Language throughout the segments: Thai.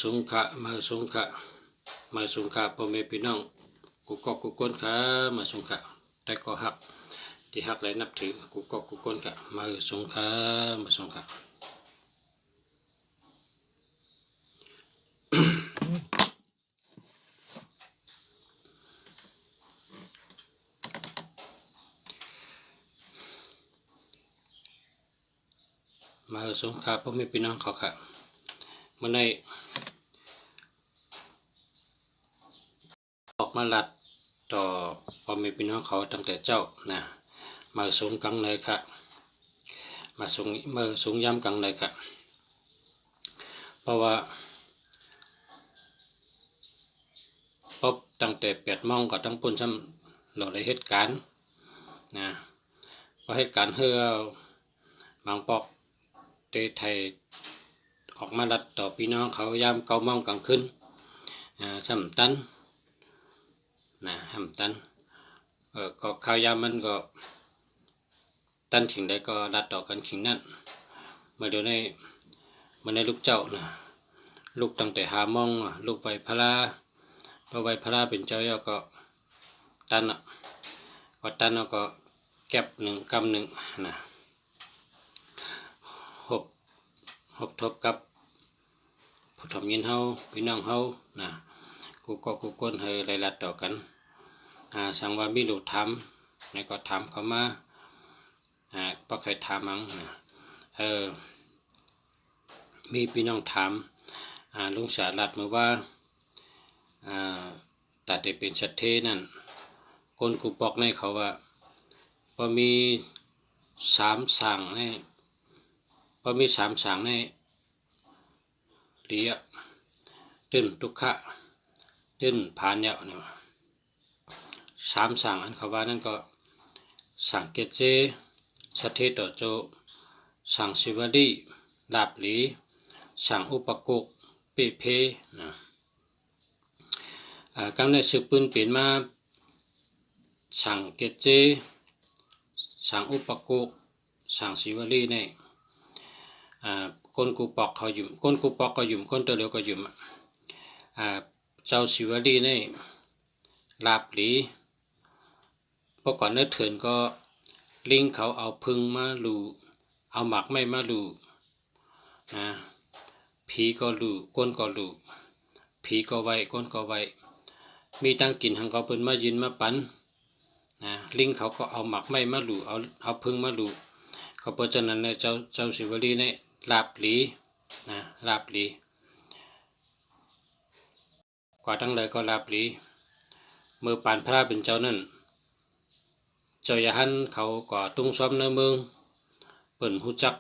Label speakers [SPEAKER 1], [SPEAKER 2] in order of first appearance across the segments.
[SPEAKER 1] สงขะมาสงขะมาสงขะพ่อแม่พี่น้องกูก็กูก้นขามาสงขะแต่ก็หักที่หักและนับถือกูก็กูก้นขะมาสงขะมาสงขะมาสงขะพ่อแม่พี่น้องเขาค่ะมันได้ออกมาลัดต่อพ่อแม่พี่น้องเขาตั้งแต่เจ้านะมาสงกังเลยค่ะมาสงย้ำกังเลยค่ะเพราะว่าพบตั้งแต่8 โมงก็ตั้งปุ่นซ้ำเราได้เหตุการณ์นะพอเหตุการณ์เฮือบางปอกเตไทยออกมาลัดต่อพี่น้องเขายาม9 โมงกลางคืนซ้ำตันนะซ้ำตันก็ข่าวยามมันก็ตันขิงได้ก็ลัดต่อกันขิงนั่นมาเดี๋ยวนี้มันได้ลูกเจ้านะลูกตั้งแต่5 โมงลูกไวพระพอไวพระเป็นเจ้าก็ตันก็ตันก็แก็บ1 กำ 1นะหบทบกับผู้ทำยินเฮาพี่น้องเฮานะกูก็กูก้นเฮยไล่ลัดต่อกันสั่งว่ามีลูกถามในก็ถามเขามาเพราะเคยถามมั้งนะมีพี่น้องถามลุงสาลัดมาว่าตัดได้เป็นสัตเทนั่นคนกูบอกในเขาว่าพอมี3 สั่งในพอมี3 สั่งในเดียตื้นทุกขะตื้นผ่านเนี่ย3 สั่งอันเขาว่านั่นก็สั่งเกเจสัตเทต่อโจสั่งสิวลีลาบหลีสั่งอุปกุกเปเพนะกำเนิดสืบปืนเปลี่ยนมาสั่งเกเจสั่งอุปกุกสั่งสิวลีเนี่ยคนกูปอกเขาหยุ่มคนกูปอกก็หยุ่มคนตัวเดียวก็หยุ่มเจ้าสิวลีเนี่ยลาบหลีพอก่อนเนื้อเถื่อนก็ลิงเขาเอาพึ่งมาลูเอาหมักไม่มาลูนะผีก็ลูก้นก็ลูผีก็ไว้ก้นก็ไว้มีตั้งกินหังเขาเปิ้นมายืนมาปันนะลิงเขาก็เอาหมักไม่มาลูเอาพึ่งมาลูก็เพราะฉะนั้นเจ้าสิวลีเนี่ยลาบหลีนะลาบหลีกว่าตั้งเลยก็ลาบหลีเมื่อปานพระเป็นเจ้านั่นเจ้าอย่าหันเขาก่อตุ้งซ้อมในเมืองเปิ่นหูจัก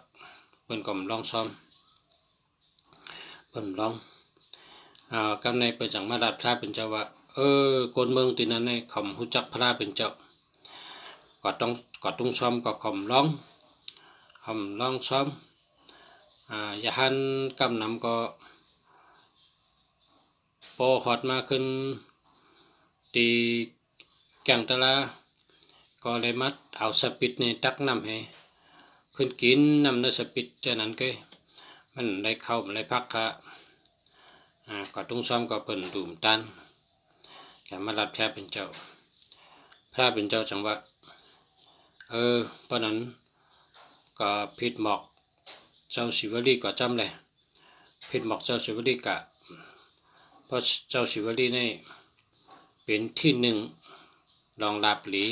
[SPEAKER 1] เปิ่นก่อมลองซ้อมเปิ่นลองกำในเปิ่นจังมาดับพระเป็นเจ้าว่าคนเมืองตีนั้นในข่มหูจักพระเป็นเจ้าก่อตุ้งซ้อมก่อข่มลองซ้อมอย่าหันกำนำก็โปหอดมาขึ้นตีแก่งตะลาก็เลยมัดเอาสปิดในตักน้ำให้ขึ้นกินน้ำในสปิดเจ้านั้นก็มันได้เข้าได้พักค่ะก็ตุ้งซ้อมก็เปิ่นดูมตันแกมารับพระเป็นเจ้าจังว่าเพราะนั้นก็ผิดหมอกเจ้าศิวลีก็จำเลยผิดหมอกเจ้าศิวลีกะเพราะเจ้าศิวลีนี่เป็นที่1รองลาบหลี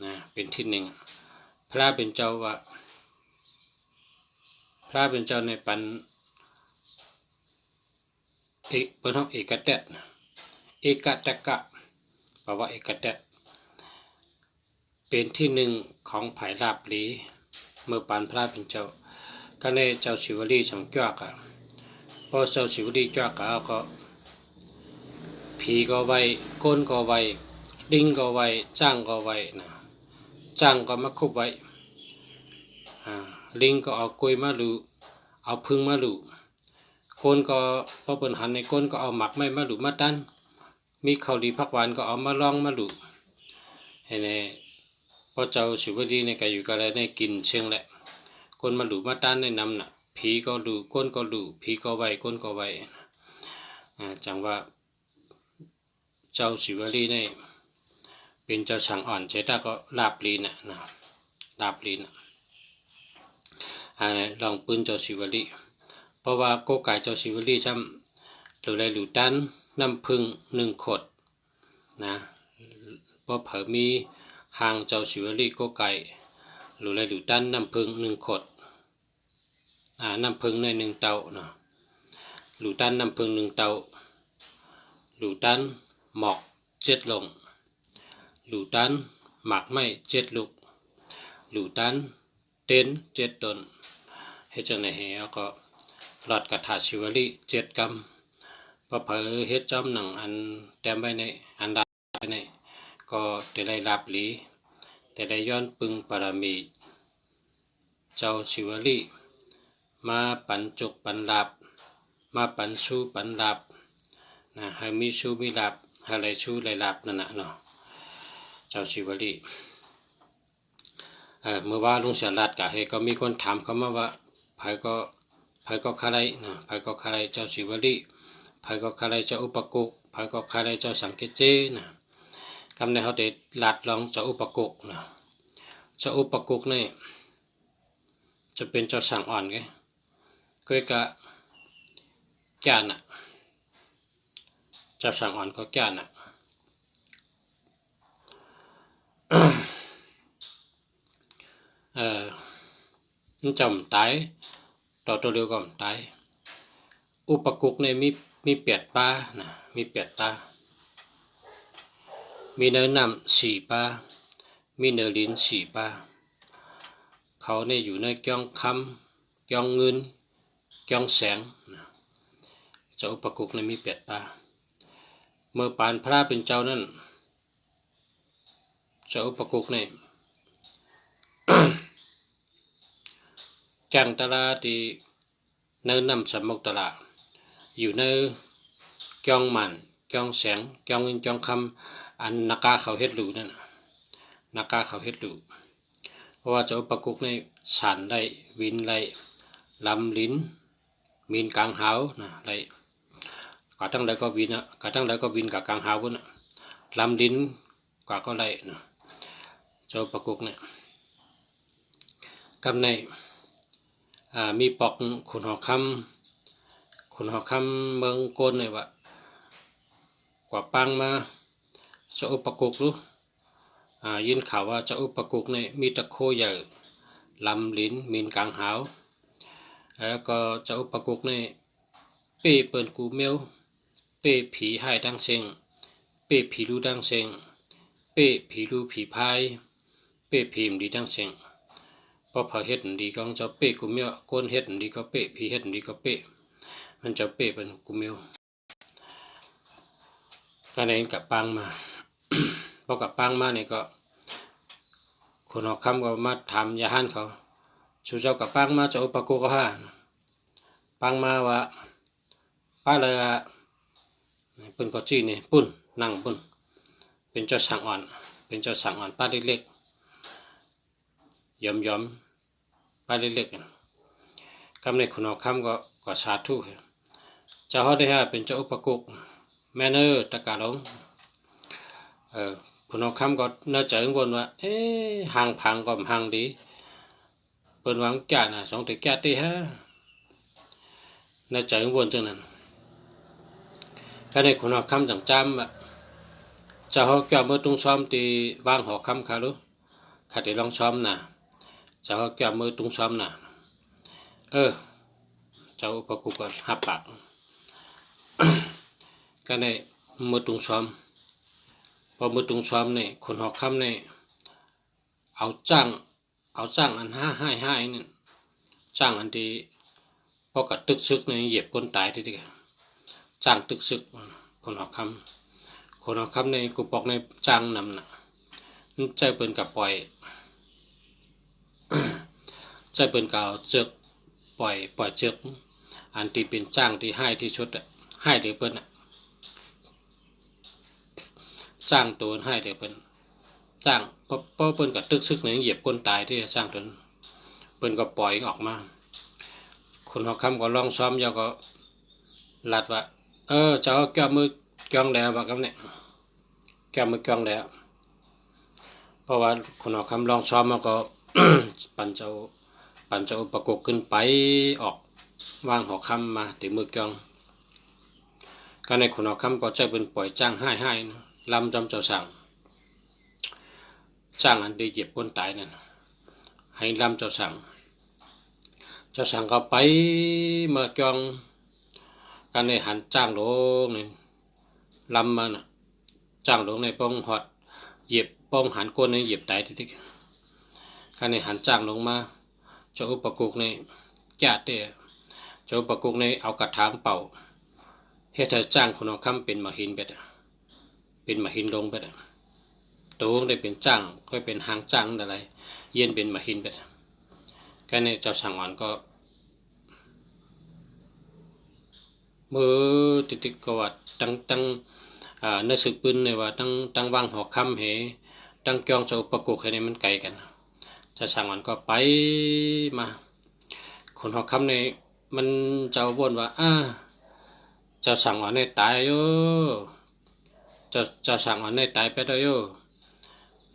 [SPEAKER 1] นะเป็นที่1พระเป็นเจ้าว่าพระเป็นเจ้าในปันเปิ้นห้องเอกเตตกะแปลว่าเอกเตตเป็นที่1ของไผ่ลาบหลีเมื่อปานพระเป็นเจ้าก็ในเจ้าศิวลีสังจ้ากะพอเจ้าศิวลีจ้ากะก็ผีก็ไว้ก้นก็ไว้ลิงก็ไว้จ้างก็ไว้นะจ้างก็มาคุบไว้ลิงก็เอากล้วยมาลูเอาพึ่งมาลูก้นก็พอเปิ่นหันในก้นก็เอาหมักไม่มาลูมาตันมีข้าวดีผักหวานก็เอามาลองมาลูให้ในพอเจ้าศิวลีในก็อยู่ก็เลยได้กินเชิงแหละคนมาลูมาตันในนำน่ะผีก็ลูก้นก็ลูผีก็ไว้ก้นก็ไว้ จังว่าเจ้าศิวลีนี่เป็นเจ้าช่างอ่อนเชต้าก็ลาบลีนะลาบลีนะลองปืนเจ้าศิวลีเพราะว่าโกไก่เจ้าศิวลีช่ำหรือไรหรือดันน้ำพึ่ง1 ขวดนะเพราะเผอมีหางเจ้าศิวลีโกไก่หรือไรหรือดันน้ำพึ่ง1 ขวดน้ำพึ่งใน1 เตาเนาะหรือดันน้ำพึ่ง1 เตาหรือดันหมอก7 ลงหรือดันหมักไม่7 ลูกหรือดันเต้น7 ต้นให้จังในเหวก็หลอดกระถาชิวลี7 กรัมพอเผอเฮ็ดจอมหนังอันแต้มไว้ในอันดาไว้ในก็จะได้ลาบหลีแต่ได้ย้อนปึงปารมีเจ้าชิวลีมาปันจุกปันลาบมาปันชูปันลาบนะให้มีชูมีลาบให้ไรชูไรลาบนั่นน่ะเนาะเจ้าชิวลีเมื่อว่าลุงเสียรัดกะให้ก็มีคนถามเขามาว่าไผก็คาไรนะไผก็คาไรเจ้าชิวลีไผก็คาไรเจ้าอุปกุกไผก็คาไรเจ้าสังเกตเจนะคำในเขาได้ลัดลองเจ้าอุปกุกนะเจ้าอุปกุกนี่จะเป็นเจ้าสั่งอ่อนไงก็กะแก่น่ะเจ้าสั่งอ่อนก็แก่น่ะจำตายต่อตัวเร็วก็ตายอุปกุกเนี่ยมี8 ป้านะมี8 ป้ามีเนื้อนำ4 ป้ามีเนื้อลิ้น4 ป้าเขาเนี่ยอยู่ในก้องคำก้องเงินก้องแสงนะเจ้าอุปกุกเนี่ยมี8 ป้าเมื่อปานพระเป็นเจ้านั่นเจ้าอุปกุกเนี่ย จังตลาที่เนื้อนำสมกตลาอยู่ในก้องมันก้องแสงก้องเงินก้องคำอันนักกาเขาเฮ็ดหลูนั่นนักกาเขาเฮ็ดหลูเพราะว่าเจ้าอุปกุกในสันได้วินได้ลำลิ้นมีนกลางหาวนะได้กะตั้งใดก็วินกะตั้งใดก็วินกับกลางหาวพุ่นลำลิ้นกะก็ได้นะเจ้าอุปกุกเนี่ยกำในมีปอกขุนหอคำเมืองโกนเนี่ยว่ากว่าปังมาเจ้าอุปกุกรู้ยินข่าวว่าเจ้าอุปกุกเนี่ยมีตะโคใหญ่ลำลิ้นมีนกลางหาวแล้วก็เจ้าอุปกุกเนี่ยเป้เปิลกูเมียวเป้ผีหายดังเซงเป้ผีรู้ดังเซงเป้ผีรู้ผีพายเป้ผีมดีดังเซงพอเผาเฮ็ดดีก็เจ้าเป้กูเมียวก้นเฮ็ดดีก็เป้ผีเฮ็ดดีก็เป้มันเจ้าเป้เป็นกูเมียวก็ได้กับปังมา พอกับปังมาเนี่ยก็คนออกคำก็มาถามยาฮันเขาชูเจ้ากับปังมาเจ้าอุปกุกก็ฮะปังมาว่าป้าเลยเปิ้นก็จี้นี่ปุ่นนั่งปุ่นเป็นเจ้าสั่งอ่อนเป็นเจ้าสั่งอ่อนป้าเล็กๆยอมป้าเล็กๆคำในคนออกคำก็สาธุเจ้าเขาได้ฮะเป็นเจ้าอุปกุกแม่เนอตะกาลงคนออกคำก็เนื้อใจกังวลว่าห่างพังก็ห่างดีเปิ้นหวังแก่น่ะ2 ถึงแก่ตีฮะเนื้อใจกังวลจังนั้นก็ในคนออกคำจังจำว่าเจ้าเขาแก่เมื่อตรงซ้อมตีวางหอคำค่ะรู้ข้าได้ลองซ้อมน่ะเจ้าเขาแก่เมื่อตรงซ้อมน่ะเจ้าอุปกุกก็หับปากก็ในมือตุงซ้อมพอมือตุงซ้อมเนี่ยคนหอกคำเนี่ยเอาจ้างอันให้นี่จ้างอันที่พอกัดตึกซึกเนี่ยเหยียบคนตายทีเดียวจ้างตึกซึกคนหอกคำในกูปอกในจ้างนำน่ะใจเปิ่นกับปล่อย ใจเปิ่นกับเจือกปล่อยเจือกอันที่เป็นจ้างที่ให้ที่ชุดให้เดี๋ยวเปิ่นจ้างตัวให้เดี๋ยวเปิ่นจ้างเพราะเปิ่นกับตึกซึกเนี่ยเหยียบคนตายที่จ้างตัวเปิ่นก็ปล่อยออกมาคนหอกคำก็ลองซ้อมยาก็ลัดว่า cháu kéoมือเกียงแล้วว่ากับเนี่ยแก้มือเกียงแล้วเพราะว่าคนออกคำลองซ้อมมาก็ ปั่นเจ้าประกบขึ้นไปออกวางหอกคำมาติมือเกียงก็ในคนออกคำก็จะเป็นปล่อยจ้างให้ลำจำเจ้าสั่งจ้างอันดีเจ็บคนตายนั่นให้ลำเจ้าสั่งก็ไปเมื่อเกียงกันในหันจ้างลงนี่ลำมันจ้างลงในป้องหอดเหยียบป้องหันก้นในเหยียบตายทีกันในหันจ้างลงมาเจ้าอุปกุกในแก่เตะเจ้าอุปกุกในเอากระถางเป่าให้เธอจ้างคนเอาคำเป็นมาหินเบ็ดเป็นมาหินลงเบ็ดตัวได้เป็นจ้างก็เป็นหางจ้างอะไรเย็นเป็นมาหินเบ็ดกันในเจ้าสั่งอ่อนก็มือติดก็ว่าตั้งในสึกปืนในว่าตั้งวางหอกคำเหตั้งเกียงเจ้าอุปกุกให้ในมันไกลกันเจ้าสั่งอ่อนก็ไปมาคนหอกคำในมันเจ้าบ่นว่าเจ้าสั่งอ่อนในตายโยเจ้าสั่งอ่อนในตายไปแล้วโย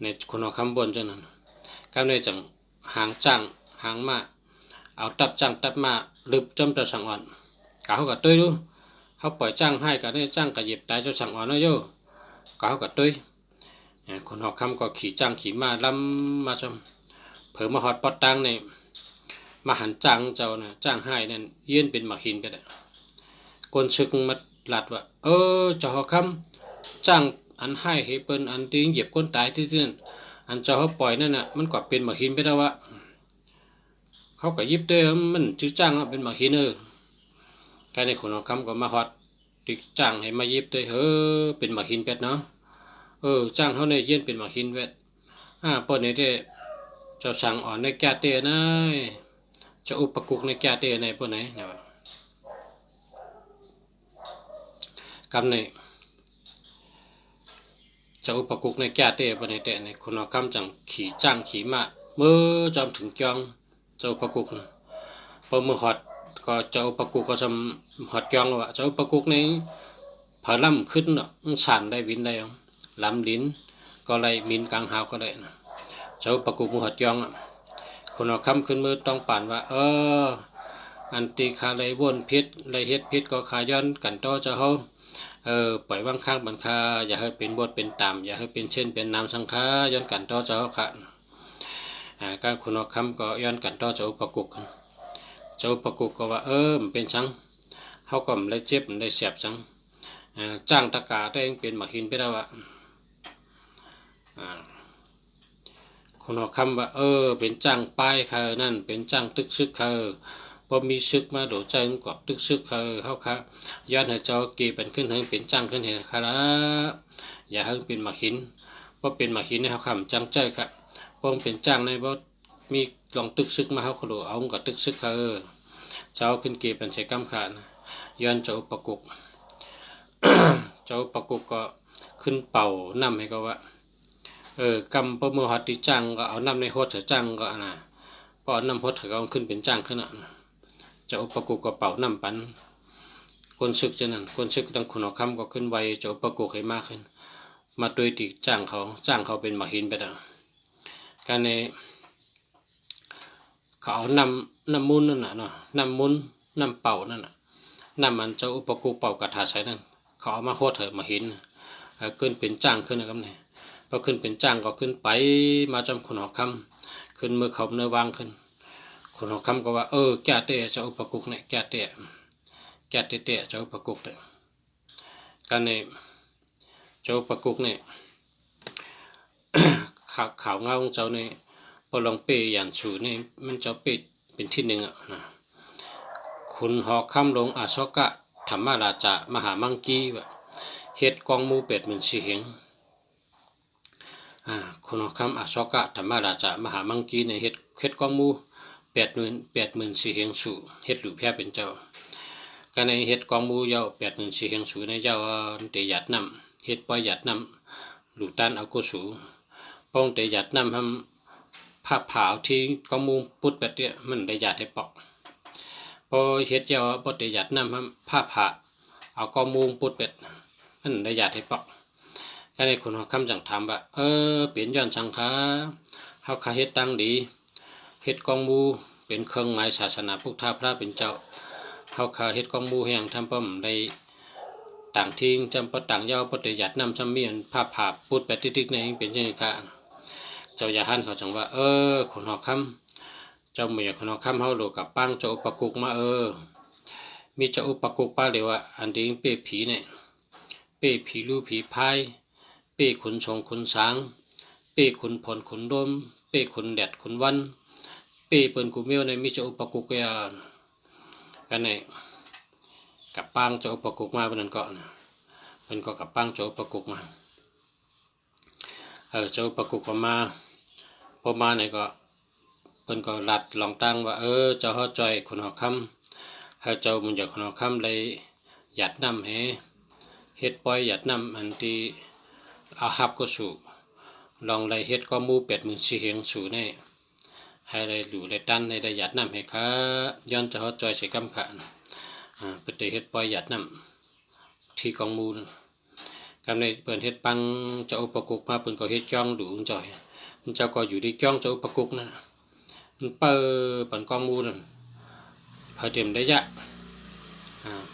[SPEAKER 1] ในคนหอกคำบ่นจังนั้นก็ในจังหางจ้างหางมาเอาตับจ้างตับมาลึบจมเจ้าสั่งอ่อนกเขากับตุ้ยดูเขาปล่อยจ้างให้กับได้จ้างกับเหยียบตายเจ้าสั่งอ่อนแล้วโยกเขากับตุ้ยคนหอกคำก็ขี่จ้างขี่มาล้ำมาจมเผื่อมาหอดปอดตังในมาหันจ้างเจ้านะจ้างให้นั่นยื่นเป็นหมาหินไปเลยคนซึกมาหลัดว่าเจ้าหอกคำจ้างอันให้ให้เปิ้นอันที่เหยียบคนตายที่นั่นอันเจ้าเขาปล่อยนั่นน่ะมันก็เป็นหมาหินไปแล้ววะเขาก็ยิบเด้อมันชื่อจ้างเป็นหมาหินการในคนหอกคำก็มาหอดติจ้างให้มายิบเด้อเป็นหมาหินเป็ดเนาะจ้างเขาในยื่นเป็นหมาหินเป็ดเปิ้นนี่เด้เจ้าสั่งอ่อนในแก่เตะนะเจ้าอุปกุกในแก่เตะในพวกไหนเนี่ยกำในเจ้าอุปกุกในแก่เตะพวกไหนเตะในคนเอาคำจังขี่จ้างขี่มาเมื่อจอมถึงจองเจ้าอุปกุกพอเมื่อหอดก็เจ้าอุปกุกก็จำหอดจองว่าเจ้าอุปกุกในพอล่ำขึ้นเนาะสั่นได้วินได้ลำลิ้นก็เลยมินกลางหาวก็ได้นะเจ้าประกุมือหัดยองคนเอาคำขึ้นมือต้องป่านว่าอันตีขาเลยวนพิษเลยเฮ็ดพิษก็ขาย้อนกันต่อเจ้าเขาปล่อยวางข้างบันคาอย่าให้เป็นบทเป็นตามอย่าให้เป็นเช่นเป็นนามสังฆาย้อนกันต่อเจ้าค่ะก็คนเอาคำก็ย้อนกันต่อเจ้าประกุก็ว่ามันเป็นชังเขาก็ไม่ได้เจ็บไม่ได้เสียบชังจ้างตะกาได้เองเป็นหมาหินไปแล้วอะคนออกคำว่าเป็นจ้างป้ายเขานั่นเป็นจ้างตึกซึกเขาพอมีซึกมาโดดใจมันกอบตึกซึกเขาค่ะย้อนให้เจ้าเกเป็นขึ้นให้เป็นจ้างขึ้นให้ค่ะละอย่าให้เป็นหมาหินเพราะเป็นหมาหินในเขาคำจ้างใจค่ะเพราะเป็นจ้างในเพราะมีลองตึกซึกมาเขาขลุเอากับตึกซึกเขาเจ้าขึ้นเกเป็นใส่กำขาดย้อนเจ้าประกุก เจ้าประกุกก็ขึ้นเป่านำให้เขาว่ากำพอมือหัดติจ้างก็เอาน้ำในโฮดเถอะจ้างก็นะพอน้ำโฮดเถอะก็ขึ้นเป็นจ้างขึ้นจะอุปกุกก็เป่าน้ำปันคนซึกจะนั่นคนซึกตั้งคนออกคำก็ขึ้นไวจะอุปกุกให้มากขึ้นมาโดยติจ้างเขาเป็นหมาหินไปแล้วการในเขาเอาน้ำมุนนั่นน่ะเนาะน้ำมุนน้ำเป่านั่นน่ะน้ำมันจะอุปกุกเป่ากระถาใช้นั่นเขาเอามาโฮดเถอะมาหินขึ้นเป็นจ้างขึ้นนะครับเนี่ยพอขึ้นเป็นจ้างก็ขึ้นไปมาจำคนหอกคำขึ้นมือเขาเนื้อวางขึ้นคนหอกคำก็ว่าแก่เตะเจ้าอุปกุกเนี่ยแก่เตะเจ้าอุปกุกเนี่ยการในเจ้าอุปกุกเนี่ย ข่าวเงาของเจ้าเนี่ยพอลองเปย์อย่างฉูเนี่ยมันเจ้าเปย์เป็นที่หนึ่งนะคุณหอกคำลงอาโศกะธรรมราชามหามังกีว่าเฮ็ดกองมู84 เหียงคนหอกคำอาโศกะธรรมราชามหามังกีในเฮ็ดกองมู84 เหียงสู่เฮ็ดหลู่แพ้เป็นเจ้าการในเฮ็ดกองมูยาว84 เหียงสู่ในเจ้าเตยัดนำเฮ็ดปล่อยยัดนำหลู่ตันเอากุสูป้องเตยัดนำทำผ้าผาวที่กองมูปุดแบบเนี้ยมันได้ยัดให้ปอกพอเฮ็ดเจ้าปอเตยัดนำทำผ้าผาเอา เอากอมูงปุดเป็ดมันได้ยาที่ปอกก็ในคนคำจังถามว่าเปลี่ยนย้อนสังขาเฮาคาเฮ็ดตั้งดีเฮ็ดกองมูเป็นเครื่องหมายศาสนาพุทธพระเป็นเจ้าเฮาคาเฮ็ดกองมูแห่งทำป้อมได้ต่างทิ้งจำปะต่างยาวปฏิยัตินำซ้ำเมียนภาพปุดเป็ดติ๊กๆในเป็นยังไงค่ะเจ้าอย่าหันเขาจังว่าคนหอคำเจ้าเมียคนหอคำเฮาโลกับปังเจ้าอุปกุกมามีเจ้าอุปกุกป้าเรียกว่าอันนี้เป้ผีเนี่ยเป้ผีลูผีพายเป้ขุนชงขุนสางเป้ขุนผลขุนดมเป้ขุนแดดขุนวันเป้เปิ้นกูเมียวในมีเจ้าอุปกุกกันเนี่ยกับปังเจ้าอุปกุกมาเป็นนั่นก็เป็นก็กับปังเจ้าอุปกุกมาเจ้าอุปกุกก็มาพอมาเนี่ยก็เป็นก็หลัดลองตั้งว่าเจ้าฮอจอยคนหอคำเจ้ามันจากคนหอคำเลยหยัดน้ำเฮ็ดปล่อยหยัดน้ำอันที่เอาหับก็สู่ลองเลยเฮ็ดก็มูเป็ดมือสีเหียงสู่เนี่ยให้เลยหลู่เลยตันเลยได้หยัดน้ำให้ข้าย้อนเจ้าฮอจอยใส่กำขันเปิดเฮ็ดปล่อยหยัดน้ำที่กองมูลกำในเปิดเฮ็ดปังเจ้าอุปกุกมาเปิดก็เฮ็ดจ้องดูจ่อยเจ้าก็อยู่ที่จ้องเจ้าอุปกุกนั่นมันเปิดกองมูลพอเต็มได้ยะ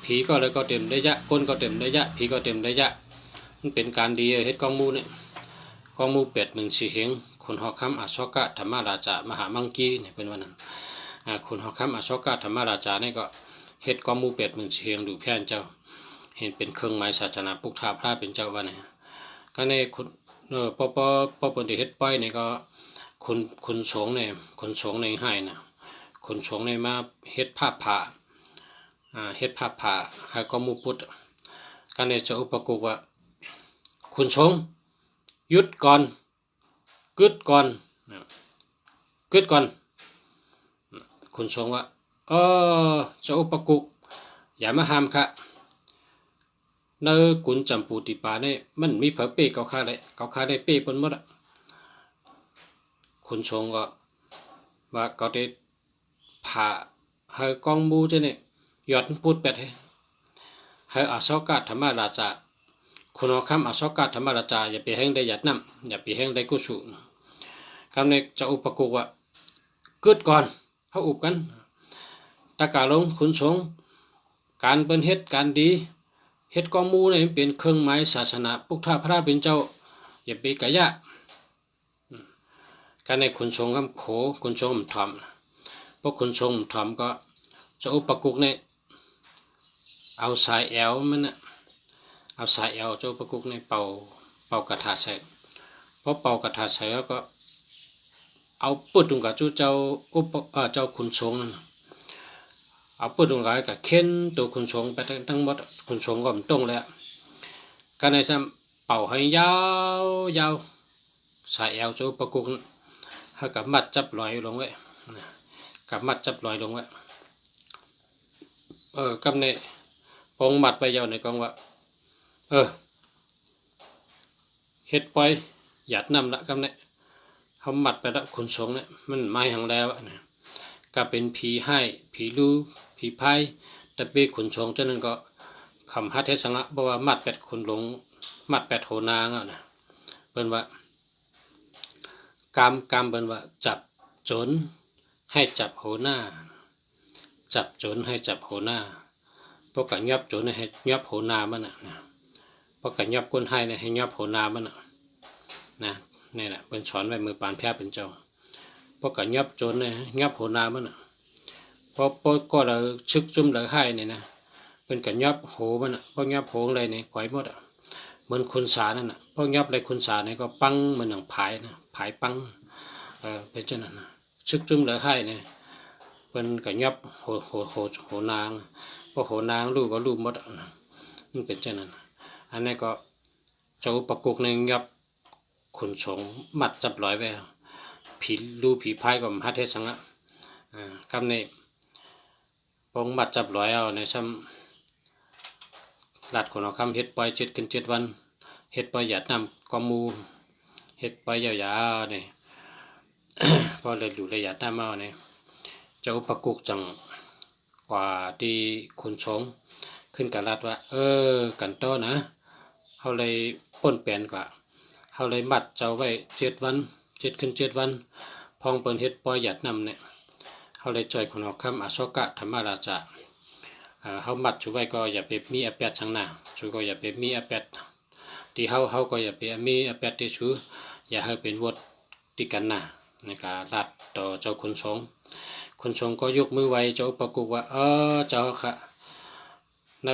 [SPEAKER 1] ผีก็เลยก็เต็มได้ยะก้นก็เต็มได้ยะผีก็เต็มได้ยะมันเป็นการดีเฮ็ดกองมูเนี่ยกองมูเป็ดมึงสีเหียงคนหอคำอโศกธรรมราชามหามังกีเนี่ยเป็นวันนั้นคนหอคำอโศกธรรมราชาเนี่ยก็เฮ็ดกองมูเป็ดมึงสีเหียงดูแค่นเจ้าเห็นเป็นเครื่องหมายศาสนาพุทธพระเป็นเจ้าวันเนี่ยก็ในคุณปปนเฮ็ดป้อยเนี่ยก็คุณสงเนี่ยคุณสงในให้นะคุณสงในมาเฮ็ดภาพผ่าเฮ็ดภาพผ่าให้กองมูพุทธก็ในจะอุปกุกว่าคุณสงหยุดก่อนกึดก่อนคุณสงว่าจะอุปกุกอย่ามาห้ามค่ะเนื้อกุนจำปูติปาเนี่ยมันมีเผอเป้เกาค่าได้เป้ปนหมดอ่ะคุณชงก็ว่าก็ได้ผ่าให้กองมูจะเนี่ยหยอดพูดเป็ดให้อโศกธรรมราชาคุณเอาคำอโศกธรรมราชาอย่าไปแห้งได้หยัดน้ำอย่าไปแห้งได้กุศลคำนี้จะอุปกุกว่าเกิดก่อนเขาอุบกันตะกาลงคุณชงการเป็นเฮ็ดการดีเฮ็ดกองมูเนี่ยเป็นเครื่องหมายศาสนาพุทธพระเป็นเจ้าอย่าไปกะยะการในคุณชงคำโขคุณชงทำเพราะคุณชงทำก็จะอุปกุกเนี่ยเอาสายแอวมันนะเอาสายแอวจะอุปกุกเนี่ยเป่ากระถาใส่เพราะเป่ากระถาใส่แล้วก็เอาปุดตรงกับเจ้าเจ้าคุณชงนั่นเอาปุดตรงกับเค้นตัวคุณชงไปทั้งหมดคุณชงก็มันตรงแล้วการในซ้ำเป่าให้ยาวสายแอวจะอุปกุกให้กับมัดจับลอยลงไว้กับมัดจับลอยลงไว้กับในปองมัดไปยาวในกองว่าเฮ็ดปล่อยหยัดน้ำละกับในเขามัดไปละคุณสงเนี่ยมันไม่หังแล้วนะก็เป็นผีให้ผีลูผีพายแต่เป้ขุนชงเจ้านั้นก็คำฮัทเทสังะบอกว่ามัดเป็ดคุณหลงมัดเป็ดโหนางอ่ะนะเป็นว่ากามเป็นว่าจับโจรให้จับโหหน้าจับโจรให้จับโหหน้าพวกกันยับโจรให้ยับโหนามันนะพวกกันยับก้นให้ให้ยับโหนามันนะนี่แหละเป็นสอนไว้มือปานแพ้เป็นเจ้าพวกกันยับโจรยับโหนามันพอก็เราชึกซุ่มเราให้เนี่ยนะเป็นกันยับโหมันพวกยับโหอะไรเนี่ยก่อยหมดเหมือนคุณสานั่นพวกยับอะไรคุณสาเนี่ยก็ปังเหมือนหนังผายนะผายปังเป็นเจ้านั้นชึกซุ่มเราให้เนี่ยเป็นกันยับโหนางพอโหนางลูกก็ลูกหมดมันเป็นเช่นนั้นอันนี้ก็เจ้าประกุกในยับขุนชงมัดจับลอยไปผีลูผีพายกับฮัทเทสังะคำนี้ปองมัดจับลอยเอาในซ้ำหลัดคนเอาคำเฮ็ดปล่อย7 วันเฮ็ดปล่อยหยาดน้ำกอมูเฮ็ดปล่อยยาวๆเนี่ยพอเลยหลุดเลยหยาดน้ำเอาเนี่ยเจ้าประกุกจังกว่าที่คุณชง ขึ้นกับรัดว่ากันโตนะเขาเลยป้นแปลนกว่าเขาเลยมัดเจ้าไว้7 วัน7 วันพองเปิ้นเฮ็ดปล่อยหยัดนำเนี่ยเขาเลยจ่อยคนออกคำอโศกะธรรมราชาเขามัดชูไว้ก็อย่าไปมีอแปดช่างหน้าชูก็อย่าไปมีอแปดที่เขาก็อย่าไปมีอแปดที่ชูอย่าให้เป็นวดติกันหน้าในการรัดต่อเจ้าคนชงก็ยกมือไว้เจ้าอุปกุว่าเจ้าค่ะใน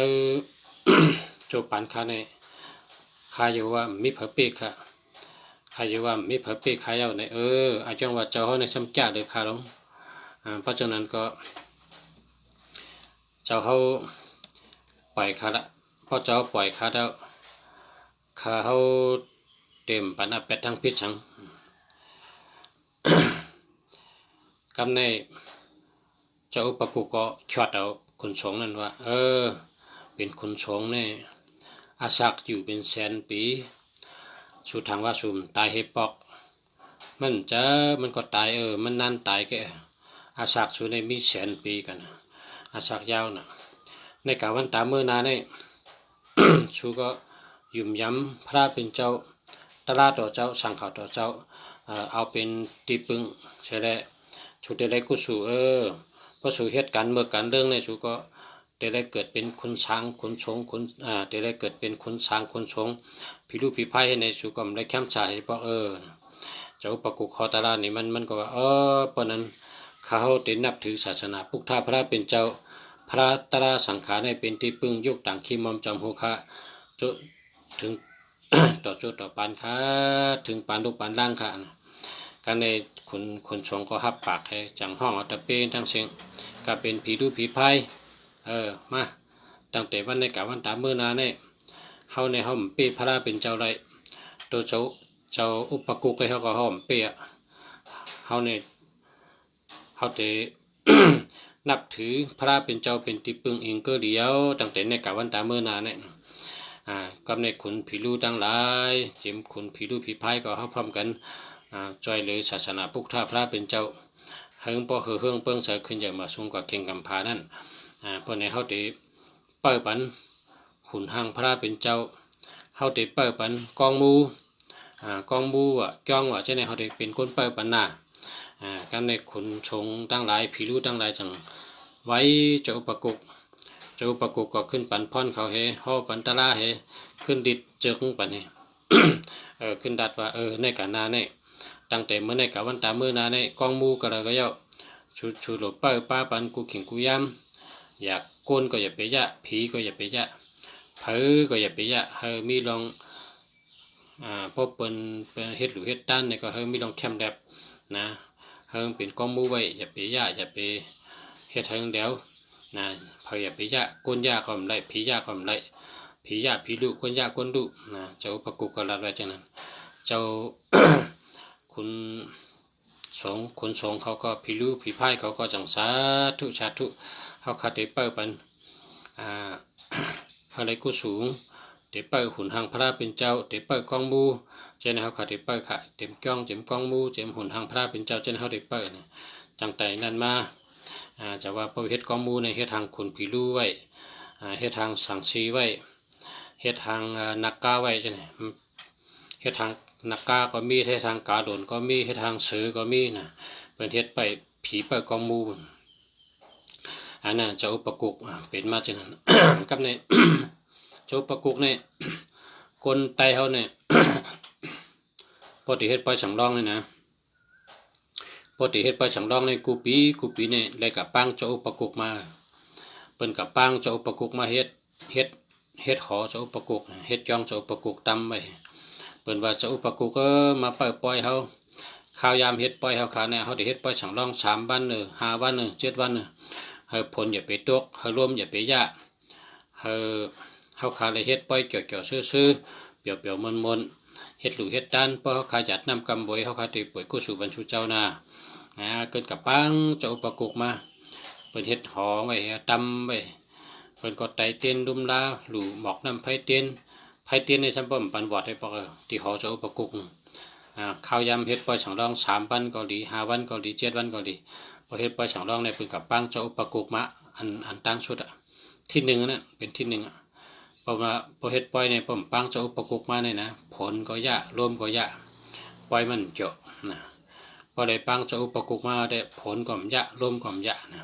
[SPEAKER 1] โจปันคาในคาอยู่ว่ามีเผอเปกค่ะคาอยู่ว่ามีเผอเปกคาเอาในอาจารย์ว่าเจ้าเขาในช้ำจ่าเลยคาลงเพราะฉะนั้นก็เจ้าเขาปล่อยคาละเพราะเจ้าปล่อยคาแล้วคาเขาเต็มปันอเป็ดทั้งพิษชังกำในเจ้าอุปกุก็ชดเอาคนชงนั่นว่าเป็นคนชงเนี่ยอาศักอยู่เป็น100,000 ปีสุดทางว่าสุมตายให้ปอกมันก็ตายมันนานตายแกอาศักสุในมี100,000 ปีกันอาศักยาวนะในกาวันตามเมื่อนาเนี่ย ชูก็ยุ่มย้ำพระเป็นเจ้าตลาดต่อเจ้าสั่งข่าวต่อเจ้าเอาเป็นตีปึงใช่แล้วชูได้กุศลพอสู่เหตุการณ์เมื่อการเรื่องในชูก็ได้เกิดเป็นคนช้างคนชงได้เกิดเป็นคนช้างคนชงพี่ลูกพี่ไพ่ให้ในชูก็ไม่ได้แคมป์ชายเพราะเจ้าปกุคอตลาดนี่มันก็ว่าเพราะนั้นเขาได้นับถือศาสนาพุทธพระเป็นเจ้าพระตราสังขารให้เป็นที่พึ่งยกต่างขีมอมจอมโหคะจนถึง ต่อโจต่อปานค่ะถึงปานลูกปานล่างค่ะการในคนชงก็ฮับปากให้จังห้องเอาตะเปนทั้งเสียงก็เป็นผีดูผีไพ่มาตั้งแต่วันในกับวันตามเมื่อนาเนี่ยเฮาในห้องเป้พระเป็นเจ้าไรตัวเจ้าอุปกุกให้เขาก็ห้องเป้เฮาในเฮาเต นับถือพระเป็นเจ้าเป็นที่พึ่งเองก็เดียวตั้งแต่ในกับวันตามเมื่อนาเนี่ยกับในขุนผีลูตั้งหลายเจิมขุนผีลูผีพายก็เข้าพร้อมกันจอยเลยศาสนาพุทธพระเป็นเจ้าเฮิงพอเฮืองเปิ้งเสยขึ้นอย่างมาสูงกว่าเก่งกำพานั่นเพราะในเขาได้เปิดปันขุนหางพระเป็นเจ้าเขาได้เปิดปันกองมูจ้องว่าเจ้าในเขาได้เป็นคนเปิดปันหน้ากันในขุนชงตั้งหลายผีลูตั้งหลายจังไว้เจ้าอุปกุกก็ขึ้นปันพรเขาเฮห่อปันตะลาเฮขึ้นดิดเจอขึ้นปันเฮ ขึ้นดัดว่าในการนาเนี่ยตั้งแต่เมื่อในกับวันตาเมื่อนาเนี่ยกองมูก็เลยก็เยาชูหลบป้าปันกูขิงกูย้ำอยากโกนก็อย่าไปยะผีก็อย่าไปยะเผอก็อย่าไปยะมีลองพบเป็นเฮ็ดหรือเฮ็ดด้านเนี่ยก็มีลองแคมแดบนะเป็นกองมูไว้อย่าไปยะอย่าไปเฮ็ดเดี๋ยวนะเผออย่าไปยะโกนยาก็ไม่ได้ผียาก็ไม่ได้ผียาผีดุคนยาคนดุนะเจ้าปกุกกระไรจังนั้นเจ้า คุณสงเขาก็ผีลูผีพายเขาก็จังสาธุเขาคาเตเปอร์ปันอะไรกูสูงเตเปอร์หุ่นหางพระเป็นเจ้าเตเปอร์กองมูเจนเขาคาเตเปอร์ค่ะเต็มกองมูเต็มหุ่นหางพระเป็นเจ้าเจนเขาเตเปอร์เนี่ยจังแต่นั้นมาจะว่าพอเฮ็ดกองมูในเฮ็ดทางขุนผีลูไว้เฮ็ดทางสังสีไว้เฮ็ดทางนักกาไว้ใช่ไหมเฮ็ดทางนักกาก็มีเฮ็ดทางกาโดนก็มีเฮ็ดทางเสือก็มีนะเป็นเฮ็ดไปผีไปกองมูอันนั้นเจ้าอุปกุกเป็นมาจากนั้น กับใน เจ้าอุปกุกเนี่ยคนไตเขาเนี่ย ปกติเฮ็ดไปสังรองเลยนะปกติเฮ็ดไปสังรองในกูปีเนี่ยเลยกับปังเจ้าอุปกุกมาเป็นกับปังเจ้าอุปกุกมาเฮ็ดขอเจ้าอุปกุกเฮ็ดย่องเจ้าอุปกุกตำไปเปิ้นว่าเจ้าอุปกุกก็มาปล่อยเขาข้าวยามเฮ็ดปล่อยเขาขาเนี่ยเขาได้เฮ็ดปล่อยสังรอง3 วัน5 วัน7 วันให้ผลอย่าไปตกให้ร่วมอย่าไปยะเขาขาเลยเฮ็ดปล่อยเกี่ยวซื่อๆเปียวๆมนๆเฮ็ดหลูเฮ็ดด้านเพราะเขาขาจัดนำกำบวยเขาขาติป่วยกู้สู่บรรชุเจ้านาเกินกับปังเจ้าอุปกุกมาเปิ้นเฮ็ดหอไว้ตำไว้เปิ้นก็ไตเตียนดุมลาหลูหมอกน้ำไผเตียนในชั้นบ่มปันวอดให้ปอกที่หอเจ้าอุปกุกข้าวยำเฮ็ดปล่อยสังรอง3 วันก็ดี5 วันก็ดี7 วันก็ดีพอเฮ็ดปล่อยสังรองในเปิ้นกับปังเจ้าอุปกุกมาอันตั้งชุด ที่หนึ่งนั่นเป็นที่หนึ่งเพราะว่าพอเฮ็ดปล่อยในผมปังจะอุปกุกมาเนี่ยนะผลก็ยะรวมก็ยะปล่อยมันเจาะนะพอได้ปังจะอุปกุกมาได้ผลก็ยะรวมก็ยะนะ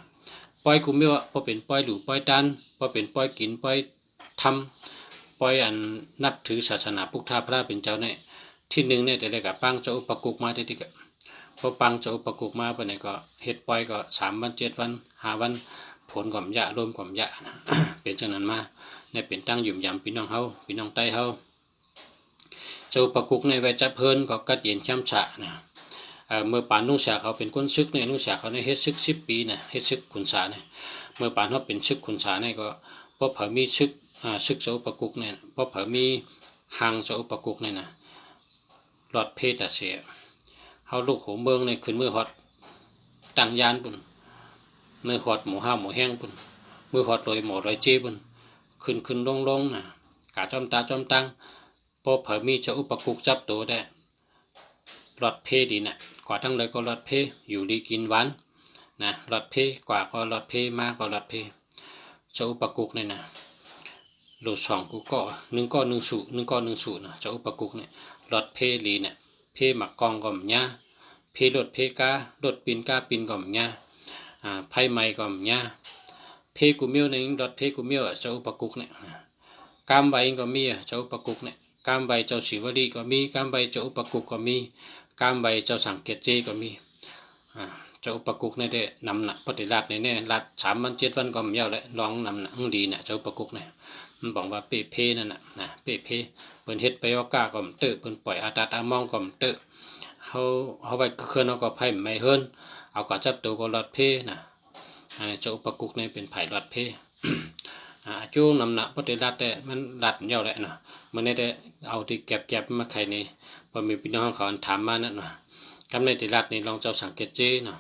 [SPEAKER 1] ปล่อยกูไม่ว่าพอเป็นปล่อยหรือปล่อยดันพอเป็นปล่อยกินปล่อยทำปล่อยอันนับถือศาสนาพุทธพระเป็นเจ้าเนี่ยที่หนึ่งเนี่ยแต่ได้กับปังจะอุปกุกมาได้ที่กับพอปังจะอุปกุกมาไปไหนก็เฮ็ดปล่อยก็3 วัน 7 วัน5 วันผลก็ยะรวมก็ยะนะ เป็นจังนั้นมาเนี่ยเป็นตั้งยุ่มยำพี่น้องเฮาพี่น้องใต้เฮาเจ้าประกุกในไว้จับเพิ่นก็กัดเย็นช้ำฉะนะเมื่อปานนุ่งฉาเขาเป็นคนซึกเนี่ยนุ่งฉาเขาในเฮ็ดซึก10 ปีนะเฮ็ดซึกขุนสาเนี่ยเมื่อปานเขาเป็นซึกขุนสาเนี่ยก็พอเผอมีซึกซึกเจ้าประกุกเนี่ยพอเผอมีหางเจ้าประกุกเนี่ยนะหลอดเพศแต่เสียเฮาลูกโหเมืองเนี่ยขึ้นมือฮอดตั้งยานปุ่นมือฮอดหมูห้าหมูแห้งปุ่นมือฮอดลอยหมูลอยเจี๊ยปุ่นขึ้นลงนะกาจอมตาจอมตังพอเผอมีเจ้าอุปกุกจับตัวได้หลอดเพดีนะกว่าทั้งเลยก็หลอดเพอยู่ดีกินหวานนะหลอดเพกว่าก็หลอดเพมากก็หลอดเพเจ้าอุปกุกเนี่ยนะโหลด2 กูก็1 ก็1 สู1 ก็1 สูนะเจ้าอุปกุกเนี่ยหลอดเพลีเนี่ยเพหมักกองก็มญ่าเพหลดเพกาหลดปินกาปินก็มญ่าไพ่ไม้ก็มญ่าเพกูเมียวในหลอดเพกูเมียวเจ้าอุปกุกเนี่ยกามใบก็มีเจ้าอุปกุกเนี่ยกามใบเจ้าศิวลีก็มีกามใบเจ้าอุปกุกก็มีกามใบเจ้าสังเกตเจก็มีเจ้าอุปกุกเนี่ยได้นำหนักปฏิราชเนี่ยรัด3 วัน 7 วันก็ไม่ยาวเลยลองนำหนักดีเนี่ยเจ้าอุปกุกเนี่ยมันบอกว่าเปเพนั่นนะเปเพเปิ้นเฮ็ดไปว่ากล้าก็มเตอเปิ้นปล่อยอาตาตามองก็มเตอเฮาไว้เคลื่อนเอาก็ไผไม่เฮิรนเอาก็จับตัวก็หลอดเพนะเจ้าอุปกุกเนี่ยเป็นไผหลอดเพจูนำหนักปฏิราชแต่มันรัดยาวแหละนะมันได้เอาที่เก็บมาไขนี่พอมีพี่น้องเขาถามมานั่นนะกำในติรัดนี่ลองเจ้าสังเกตเจนะ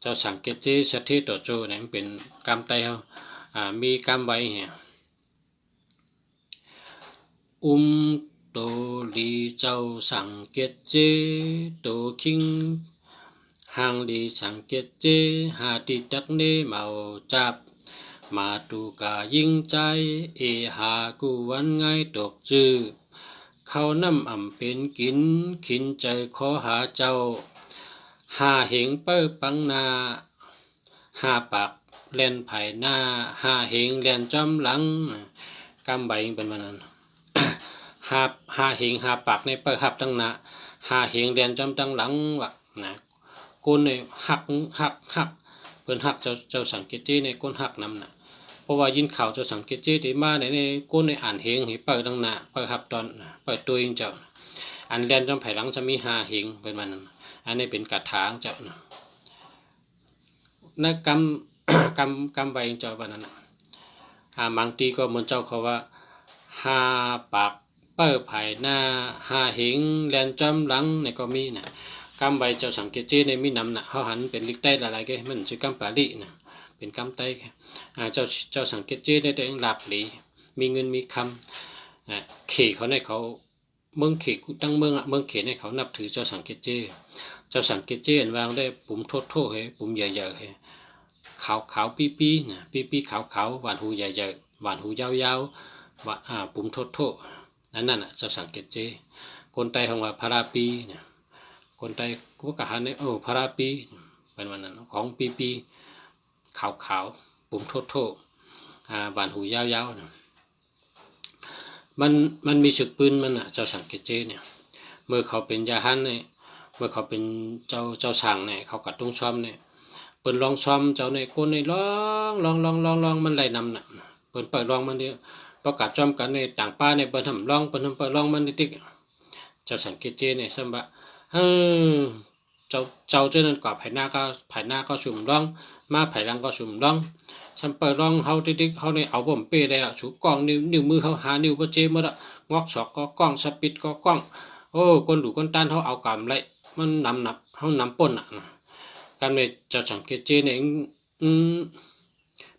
[SPEAKER 1] เจ้าสังเกตเจสถิตโตโจเนี่ยเป็นกำไตเขามีกำไว้เหี้ยโตลีเจ้าสังเกตเจโตคิงหางลีสังเกตเจหาติตักเนเมาจับมาตูกายิ่งใจหากูวันไงตกจื้อเขาน้ำอ่ำเป็นกินขินใจขอหาเจ้าหาเหงเปิ้ปังนาหาปากเล่นไผ่หน้าหาเหงเล่นจอมหลังกำใบเป็นวันนั้น หาเหงหาปากในเปิ้หับตั้งหน้าหาเหงเล่นจอมตั้งหลังวะนะคนในหักเพิ่นหักเจ้าสังเกตจีในก้นหักนำน่ะเพราะว่ายินข่าวเจ้าสังเกตจีที่มาในก้นในอ่านเหงให้เปิดตั้งหน้าเปิดหับตอนเปิดตัวเองเจ้าอันเรียนจอมไผ่หลังจะมีหาเหงเป็นมันอันนี้เป็นกระถางเจ้านะนักกำใบเจ้าวันนั้นบางทีก็เหมือนเจ้าเขาว่าหาปากเปิดไผ่หน้าหาเหงเรียนจอมหลังในก็มีนะกำใบเจ้าสังเกตจีในมีนำนะเขาหันเป็นลิกใต้หลายๆแกมันชื่อกำปาลีนะเป็นกำไต้เจ้าสังเกตจีในแต่งหลับหลีมีเงินมีคำเขเขาในเขาเมืองเขตั้งเมืองเขในเขานับถือเจ้าสังเกตเจ้าสังเกตเห็นวางได้ปุ่มโทษให้ปุ่มใหญ่ๆให้ขาวปีนะปีขาวหวานหูใหญ่ๆหวานหูยาวๆว่าปุ่มโทษนั่นน่ะเจ้าสังเกตคนไต้ของว่าพาราปีเนี่ยคนไต้ก็กะหันในพาราปีเป็นวันนั้นของปีขาวปุ่มโทษหวานหูยาวๆนะมันมีศึกปืนมันเจ้าสังเกตเนี่ยเมื่อเขาเป็นยาฮันเนี่ยเมื่อเขาเป็นเจ้าสั่งเนี่ยเขากัดตุ้งซ้อมเนี่ยเปิดลองซ้อมเจ้าในก้นในลองมันไหลนำน่ะเปิดลองมันเดียวประกาศจอมกันในต่างป้าในเปิดทำลองเปิดลองมันติ๊กเจ้าสังเกตเนี่ยสมบัติเจ้าเจ้านั้นกว่าภายหน้าก็สุ่มลองมาภายหลังก็สุ่มลองฉันเปิดลองเขาติ๊กเขาในเอาบ่มเป้ได้สูกล้องนิ้วมือเขาหานิ้วประเจมาละงอกศอกก็กล้องสปิดก็กล้องคนดูคนต้านเขาเอากำไรมันนำเขานำป่นการในเจ้าสังเกตเนี่ย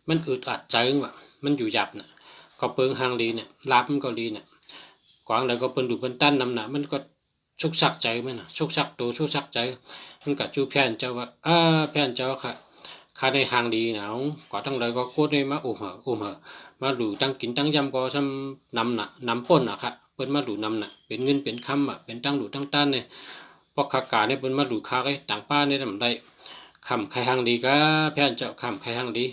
[SPEAKER 1] มันอึดอัดใจว่ะมันอยู่หยับน่ะก็เปิงหางดีเนี่ยลาบมันก็ดีเนี่ยกวางแล้วก็เปิ้นดูเปิ้นต้านนำน่ะมันก็ชุกชักใจมันน่ะชุกชักตัวชุกชักใจมันก็จูแผ่นเจ้าว่าแผ่นเจ้าค่ะในหางดีหนาวกว่าทั้งเลยก็โคตรในมาเหอะมา มาดูตั้งกินตั้งยำก็ซ้ำนำน่ะนำป้นอ่ะครับเปิ้นมาดูนำน่ะเป็นเงินเป็นคำอ่ะเป็นตั้งดูตั้งต้านเนี่ยพอขากาเนี่ยเปิ้นมาดูคาไอ้ต่างป้าเนี่ยทำได้คำใครหังดีก็แพนเจ้าคำใครหังดี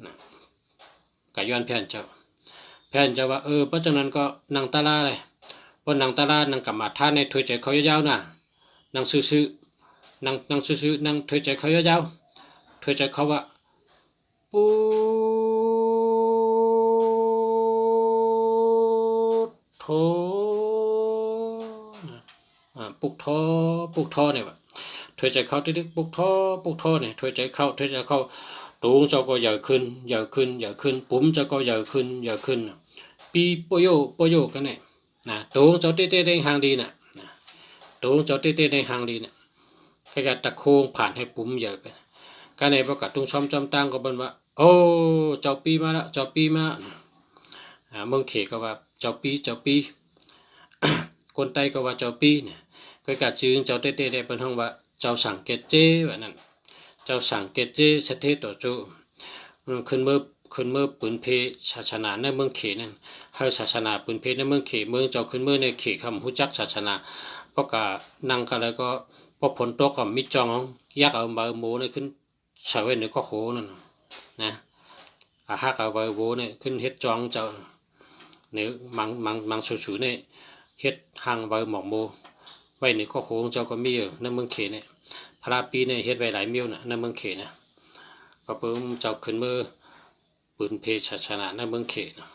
[SPEAKER 1] นะกะย้อนแพนเจ้าว่าเพราะฉะนั้นก็นางตาลาเลยเพราะนางตาลานางกับมาท่าในถอยใจเขายาวๆน่ะนางซื่อๆนางซื่อๆนางถอยใจเขายาวๆถอยใจเขาว่าปูโทปุกทอเนี่ยว่ะถอยใจเขาตึกปุกทอเนี่ยถอยใจเขาตูงเจ้าก็ใหญ่ขึ้นปุ่มเจ้าก็ใหญ่ขึ้นปีโปโยกันเนี่ยนะตูงเจ้าเต้ในหางดีน่ะตูงเจ้าเต้ในหางดีน่ะแค่การตะโค้งผ่านให้ปุ่มใหญ่ไปการในประกาศตรงชอมตั้งก็เป็นว่าโอ้เจ้าปีมาแล้วเจ้าปีมาเมืองเขก็ว่าเจ้าปีคนไทยก็ว่าเจ้าปีเนี่ยก็การชื่อเจ้าเต้ได้เป็นห้องว่าเจ้าสังเกตเจแบบนั้นเจ้าสังเกตเจสเทต่อจูขึ้นเมื่อปืนเพศาสนาในเมืองเขนั่นให้ศาสนาปืนเพในเมืองเขเมืองเจ้าขึ้นเมื่อในเขคำหูจักศาสนาเพราะกานั่งกันแล้วก็พอผลตกกับมิจองยักเอาใบโมเนี่ยขึ้นเสวยเนี่ยก็โขนั่นนะหักเอาใบโมเนี่ยขึ้นเฮ็ดจองเจ้าเนี่ยมังสูเนี่ยเฮ็ดหางใบหมอกโมไว้เนี่ยก็โขเจ้าก็มีอยู่ในเมืองเขเนี่ยพระปีเนี่ยเฮ็ดไว้หลายเมียวน่ะในเมืองเขนะก็เพิ่มเจ้าขึ้นเมื่อปืนเพศศาสนาในเมืองเขนะ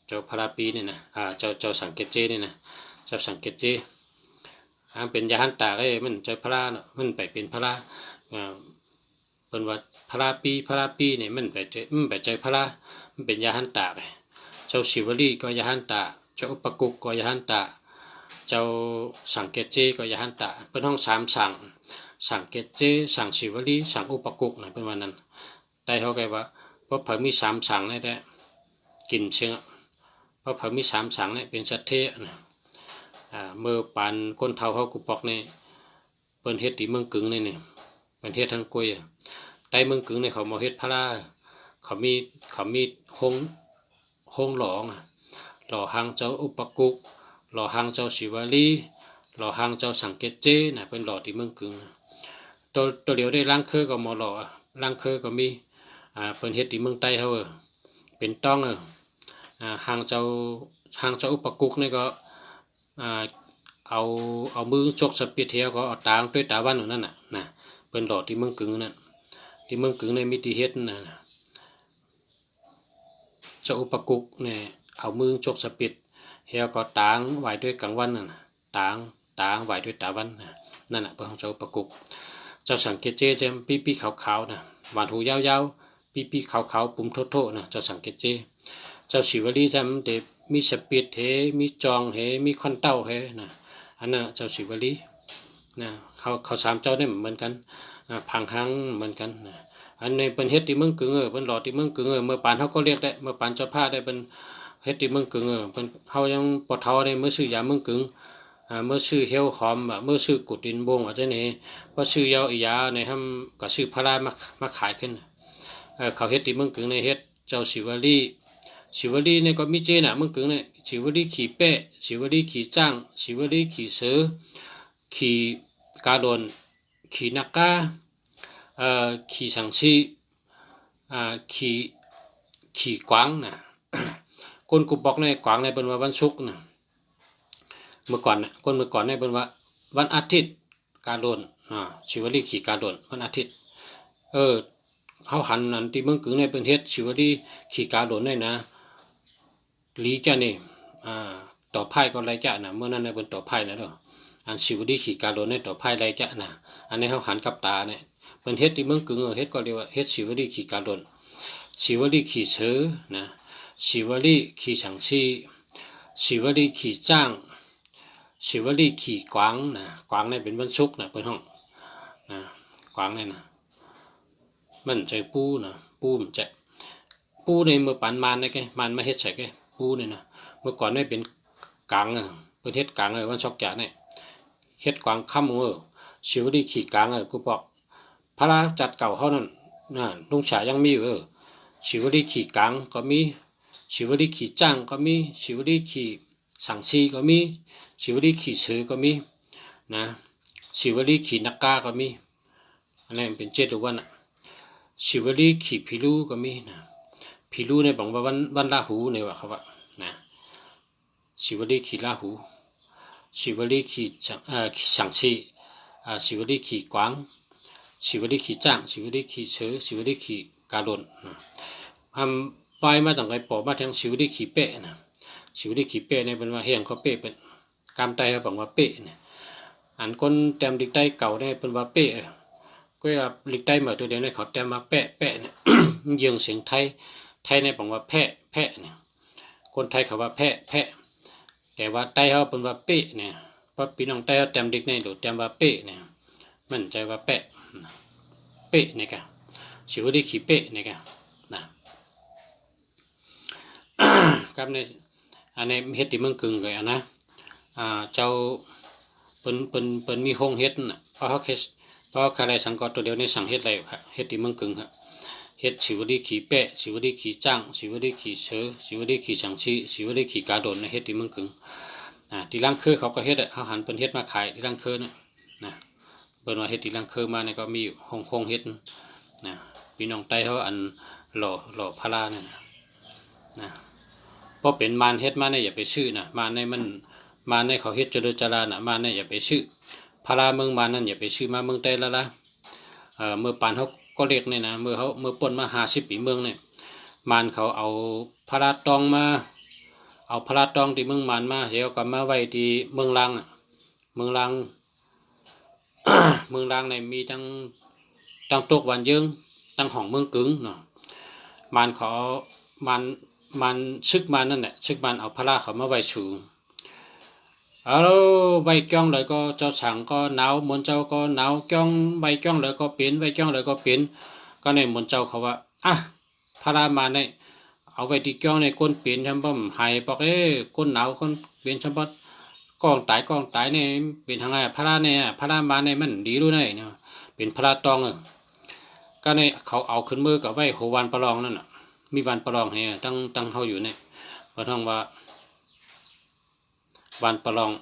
[SPEAKER 1] เจ้าพระปีเนี่ยนะเจ้าสังเกตเจเนี่ยนะเจ้าสังเกตเจเป็นยาหันตาก็มันเจ้าพระเนาะมันไปเป็นพระเป็นว่าพระปีเนี่ยมันไปเจอพระมันเป็นยาหันตาไงเจ้าศิวลีก็ยาหันตาเจ้าอุปกุกก็ยาหันตาเจ้าสังเกตเจก็ยาหันตาเป็นห้องสังเกตเจสังศิวลีสังอุปกุกนะเป็นวันนั้นแต่เขาแกว่าเพราะเพิ่มมีสั่งนี่แหละกินเชื้อเพราะเพิ่มมีสั่งนี่เป็นสัตเทนะเมื่อปานก้นเท้าเขากุปอกนี่เป็นเฮ็ดที่เมืองกึ่งนี่เป็นเฮ็ดทั้งกุยใต้เมืองกึ่งนี่เขามาเฮ็ดพระราเขามีห้องหล่อหางเจ้าอุปกุกหล่อหางเจ้าศิวลีหล่อหางเจ้าสังเกตเจนะเป็นหล่อที่เมืองกึ่งตัวเดียวได้ล้างเคยก็มอหล่อล้างเคยก็มีเป็นเฮ็ดที่เมืองใต้เขาเป็นต้องหางเจ้าอุปกุกนี่ก็เอามือชกสปีเทียก็เอาตางด้วยตาวันนั่นน่ะนะเป็นหล่อที่เมืองกึ่งนั่นที่เมืองกึ่งในมิติเฮ็ดน่ะเจ้าอุปกุกเนี่ยเอามือชกสปีเฮียก็ตางไหวด้วยกลางวันน่ะตางไหวด้วยตาวันนั่นน่ะเป็นของเจ้าอุปกุกเจ้าสังเกตเจเจมปีขาวๆนะหวานหูยาวๆปีขาวๆปุ่มโทๆนะเจ้าสังเกตเจเจ้าศิวลีจำเดมีสปีดเฮมีจองเฮมีคอนเต้าเฮนะอันนั้นเจ้าศิวลีนะเขาสามเจ้าเนี่ยเหมือนกันพังหังเหมือนกันนะอันในเป็นเฮ็ดที่เมืองกึ่งเป็นหล่อที่เมืองกึ่งเมื่อปานเขาก็เรียกได้เมื่อปานเจ้าผ้าได้เป็นเฮ็ดที่เมืองกึ่งเป็นเขายังปอดเท้าได้เมื่อซื้อยาเมืองกึ่งเมื่อซื้อเฮียวหอมเมื่อซื้อกุดินบงอาจจะเนี่ยว่าซื้อยาอียาในทำกับซื้อพารามาขายขึ้นเขาเฮ็ดที่เมืองกึ่งในเฮ็ดเจ้าศิวลีเนี่ยก็มีเจน่ะเมืองกึ่งเนี่ยศิวลีขี่เป้ศิวลีขี่จ้างศิวลีขี่เสือขี่กาโดนขี่นักกาขี่สังชีขี่กวางนะคนกูบอกในกวางในเป็นวันศุกร์นะเมื่อก่อนในเป็นวันอาทิตย์การโดนศิวลีขี่การโดนวันอาทิตย์เขาหันนั่นที่เมืองกึ่งในเป็นเฮ็ดศิวลีขี่การโดนได้นะลีจ้านี่ต่อไพ่ก็ไรจ้านะเมื่อนั้นในเป็นต่อไพ่นะเด้ออันศิวลีขี่การโดนในต่อไพ่ไรจ้านะอันนี้เขาหันกับตาเนี่ยเป็นเฮ็ดที่เมืองกึ่งเฮ็ดก็เรียกว่าเฮ็ดศิวลีขี่การโดนศิวลีขี่เสือนะศิวลีขี่สังชีศิวลีขี่จ้างศิวลีขี่กวางนะกวางเนี่ยเป็นวันศุกร์นะเป็นห้องนะกวางเนี่ยนะมันใจปูนะปูมันจะปูในเมื่อปานมันได้แกมันมาเฮ็ดใส่แกปูเนี่ยนะเมื่อก่อนเนี่ยเป็นกลางเป็นเฮ็ดกลางวันศุกร์แก่เนี่ยเฮ็ดกวางค่ำศิวลีขี่กลางกูบอกพระราจัดเก่าเขานั่นลุงฉายังมีอยู่ศิวลีขี่กลางก็มี สิวลีขี่จ้างก็มีสิวลีขี่สังชีก็มีสิวลีขี่เสือก็มีนะสิวลีขี่นักกาก็มีอันนี้เป็น7 วันอ่ะสิวลีขี่พิลูก็มีนะพิลูในบางวันลาหูในว่าเขาว่านะสิวลีขี่ลาหูสิวลีขี่สังชีสิวลีขี่กวางสิวลีขี่จ้างสิวลีขี่เสือสิวลีขี่กาโดนไปมาตั้งแต่ปอมาทางสิวลีขี่เป๊ะนะสิวลีขี่เป๊ะในเป็นว่าเฮียงเขาเป๊ะเป็นกามไตเขาบอกว่าเป๊ะเนี่ยอันคนเต็มลิกไตเก่าได้เป็นว่าเป๊ะก็ลิกไตมาตัวเดียวในเขาเต็มมาเป๊ะเป๊ะเนี่ยยิงเสียงไทยในบอกว่าแพะเนี่ยคนไทยเขาว่าแพะแต่ว่าไตเขาเป็นว่าเป๊ะเนี่ยเพราะพี่น้องไตเขาเต็มลิกในหรือเต็มว่าเป๊ะเนี่ยมันใจว่าแปะเนี่ยกันสิวลีขี่เป๊ะเนี่ยกันนะกับในอันในเฮ็ดที่เมืองกึ่งเลยนะเจ้าเป็นมีห้องเฮ็ดน่ะเพราะใครสังกัดตัวเดียวในสั่งเฮ็ดอะไรครับเฮ็ดที่เมืองกึ่งครับเฮ็ดสิวลีขี่เป๊ะสิวลีขี่จ้างสิวลีขี่เสือสิวลีขี่สังชีสิวลีขี่กาโดนในเฮ็ดที่เมืองกึ่งที่ล่างคือเขาก็เฮ็ดเขาหันเป็นเฮ็ดมาขายที่ล่างคือนะเปิดว่าเฮ็ดที่ล่างคือมาเนี่ยก็มีห้องเฮ็ดนะพี่น้องไต้เขาอันหล่อพาราเนี่ยนะเพราะเป็นมารเฮ็ดมาเนี่ยอย่าไปซื้อนะมารในมันมารในเขาเฮ็ดจรานะมารในอย่าไปซื้อพาราเมืองมารนั่นอย่าไปซื้อมาเมืองไต้ละเมื่อปานเขาก็เรียกเนี่ยนะเมื่อป่นมา50 ปีเมืองเนี่ยมารเขาเอาพาราตองมาเอาพาราตองที่เมืองมารมาเดี๋ยวกลับมาไว้ที่เมืองลังเมืองลัง เมืองลังเนี่ยมีตั้งตกวันเยิงตั้งห้องเมืองกึ่งเนาะมารเขามันซึกมันนั่นแหละซึกมันเอาพระราเขามาไว้สูงเอาไว้จ้องเลยก็เจ้าฉังก็หนาวมนเจ้าก็หนาวจ้องไว้จ้องเลยก็เปลี่ยนไว้จ้องเลยก็เปลี่ยนก็ในมนเจ้าเขาว่าพระรามาเนี่ยเอาไว้ที่จ้องในก้นเปลี่ยนช่ำบ่หายบอกก้นหนาวก้นเปลี่ยนช่ำบ่กองตายเนี่ยเป็นทางไงพระราเนี่ยพระรามาเนี่ยมันดีรู้ไงเนี่ยเป็นพระตองก็ในเขาเอาขึ้นมือกับไว้โหวันประลองนั่นน่ะมีวันประลองให้ตั้งเขาอยู่เนี่ยเพราะทั้งว่าวันประลอง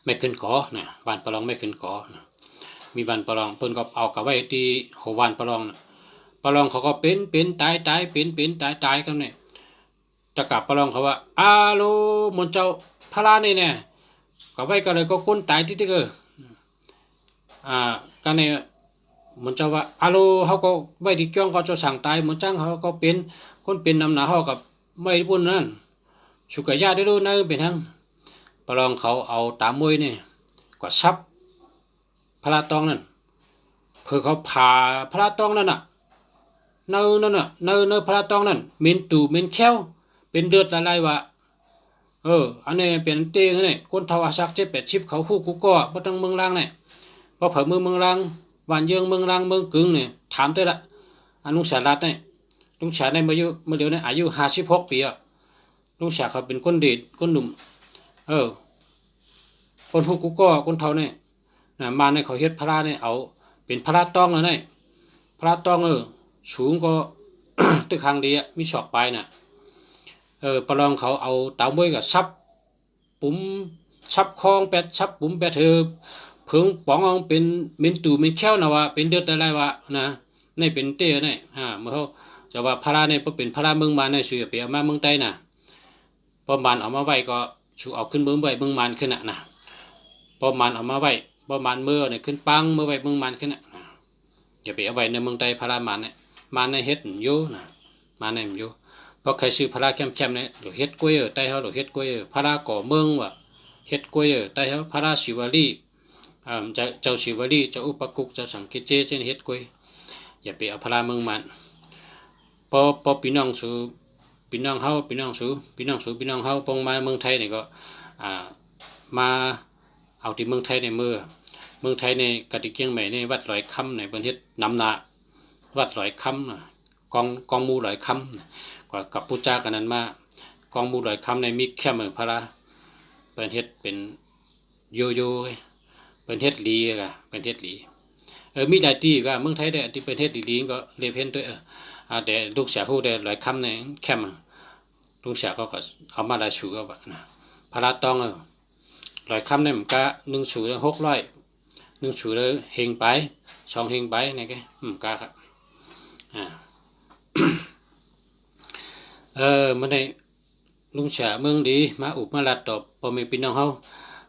[SPEAKER 1] ไม่ขึ้นกอนะวันประลองไม่ขึ้นกอนะมีวันประลองเพิ่นก็เอากับไว้ที่โหวันประลองนะประลองเขาก็เป็นตายเป็นตายกันเนี่ยจะกลับประลองเขาว่าโลมนเจ้าพระราเนี่ยกับไว้ก็เลยก็ก้นตายที่เกิดกันเนี่ยมันจะว่าเขาก็ไม่ดีจ้องก็จะสั่งตายมันจ้างเขาก็เป็นคนเป็นนำหนาเขากับไม่บุญนั่นสุกยาได้รู้นั่นเป็นทั้งประลองเขาเอาตามมวยเนี่ยก็ซับพระตองนั่นเพื่อเขาผ่าพระตองนั่นน่ะเนื้อพระตองนั่นเมนตูเมนแข้วเป็นเดือดอะไรวะอันนี้เป็นเต้เนี่ยคนทวารสัก7-80เขาคู่กูก็บ่ต้องเมืองล่างเนี่ยพอเผยเมืองล่างวันเยืองเมืองลังเมืองกึ่งเนี่ยถามด้วยละลุงสารัตเนี่ยลุงสาในเมื่อเดี๋ยวนี้อายุ56 ปีลุงสาเขาเป็นคนเด็ดคนหนุ่มคนฮูกุก็คนเท่าเนี่ยมาในเขาเฮ็ดพระเนี่ยเอาเป็นพระตองเลยเนี่ยพระตองสูงก็ ตึกคางดีมีศอกปลายน่ะประลองเขาเอาเต่ามวยกับซับปุ๋มซับคลองแปดซับปุ๋มแปดเพิ่งป๋องเอาเป็นเมนตูเมนแค้วนะว่าเป็นเดือดอะไรวะนะในเป็นเต้เนี่ยเมื่อเขาจะว่าพระเนี่ยเป็นพระเมืองมารเนี่ยช่วยเปียมาเมืองใต้น่ะพอมันเอามาไว้ก็ชูเอาขึ้นเมืองไว้เมืองมารขึ้นนะพอมันเอามาไว้พอมันเมื่อเนี่ยขึ้นปังเมื่อไว้เมืองมารขึ้นอย่าไปเอาไว้ในเมืองใต้พระมันเนี่ยมันในเฮ็ดอยู่นะมันในอยู่เพราะใครซื้อพระเข้มเนี่ยหรือเฮ็ดกล้วยใต้เขาหรือเฮ็ดกล้วยพระก่อเมืองว่ะเฮ็ดกล้วยใต้เขาพระศิวลีเจ้าศิวลีเจ้าอุปกุกเจ้าสังกิเจเช่นเฮ็ดกล้วยอย่าไปเอาพระเมืองมันพอพี่น้องสูพี่น้องเฮาพี่น้องเฮาปงมาเมืองไทยนี่ก็มาเอาที่เมืองไทยในเมืองไทยในกติเกียงใหม่ในวัดลอยคำในประเทศนำนาวัดลอยคำกองมูลอยคำกับพุทธเจ้ากันนั้นมากองมูลอยคำในมีแค่เมืองพระประเทศเป็นโยเป็นเฮ็ดลีเป็นเฮ็ดลีมีหลายที่ก็เมืองไทยได้ที่เป็นเฮ็ดลีก็เรียกเห็นด้วย เดี๋ยวลูกเสียหูเดี๋ยวลอยคำในแคมลูกเสียก็เอามาลายชูก็แบบนะพระตองลอยคำในมันก็1 ชูเลย600 1 ชูเลยเฮงไป2 เฮงไปนี่ก็ก็ครับมันได้ลุงเสียเมืองดีมาอุปมาลัดตอบพอมีพี่น้องเขา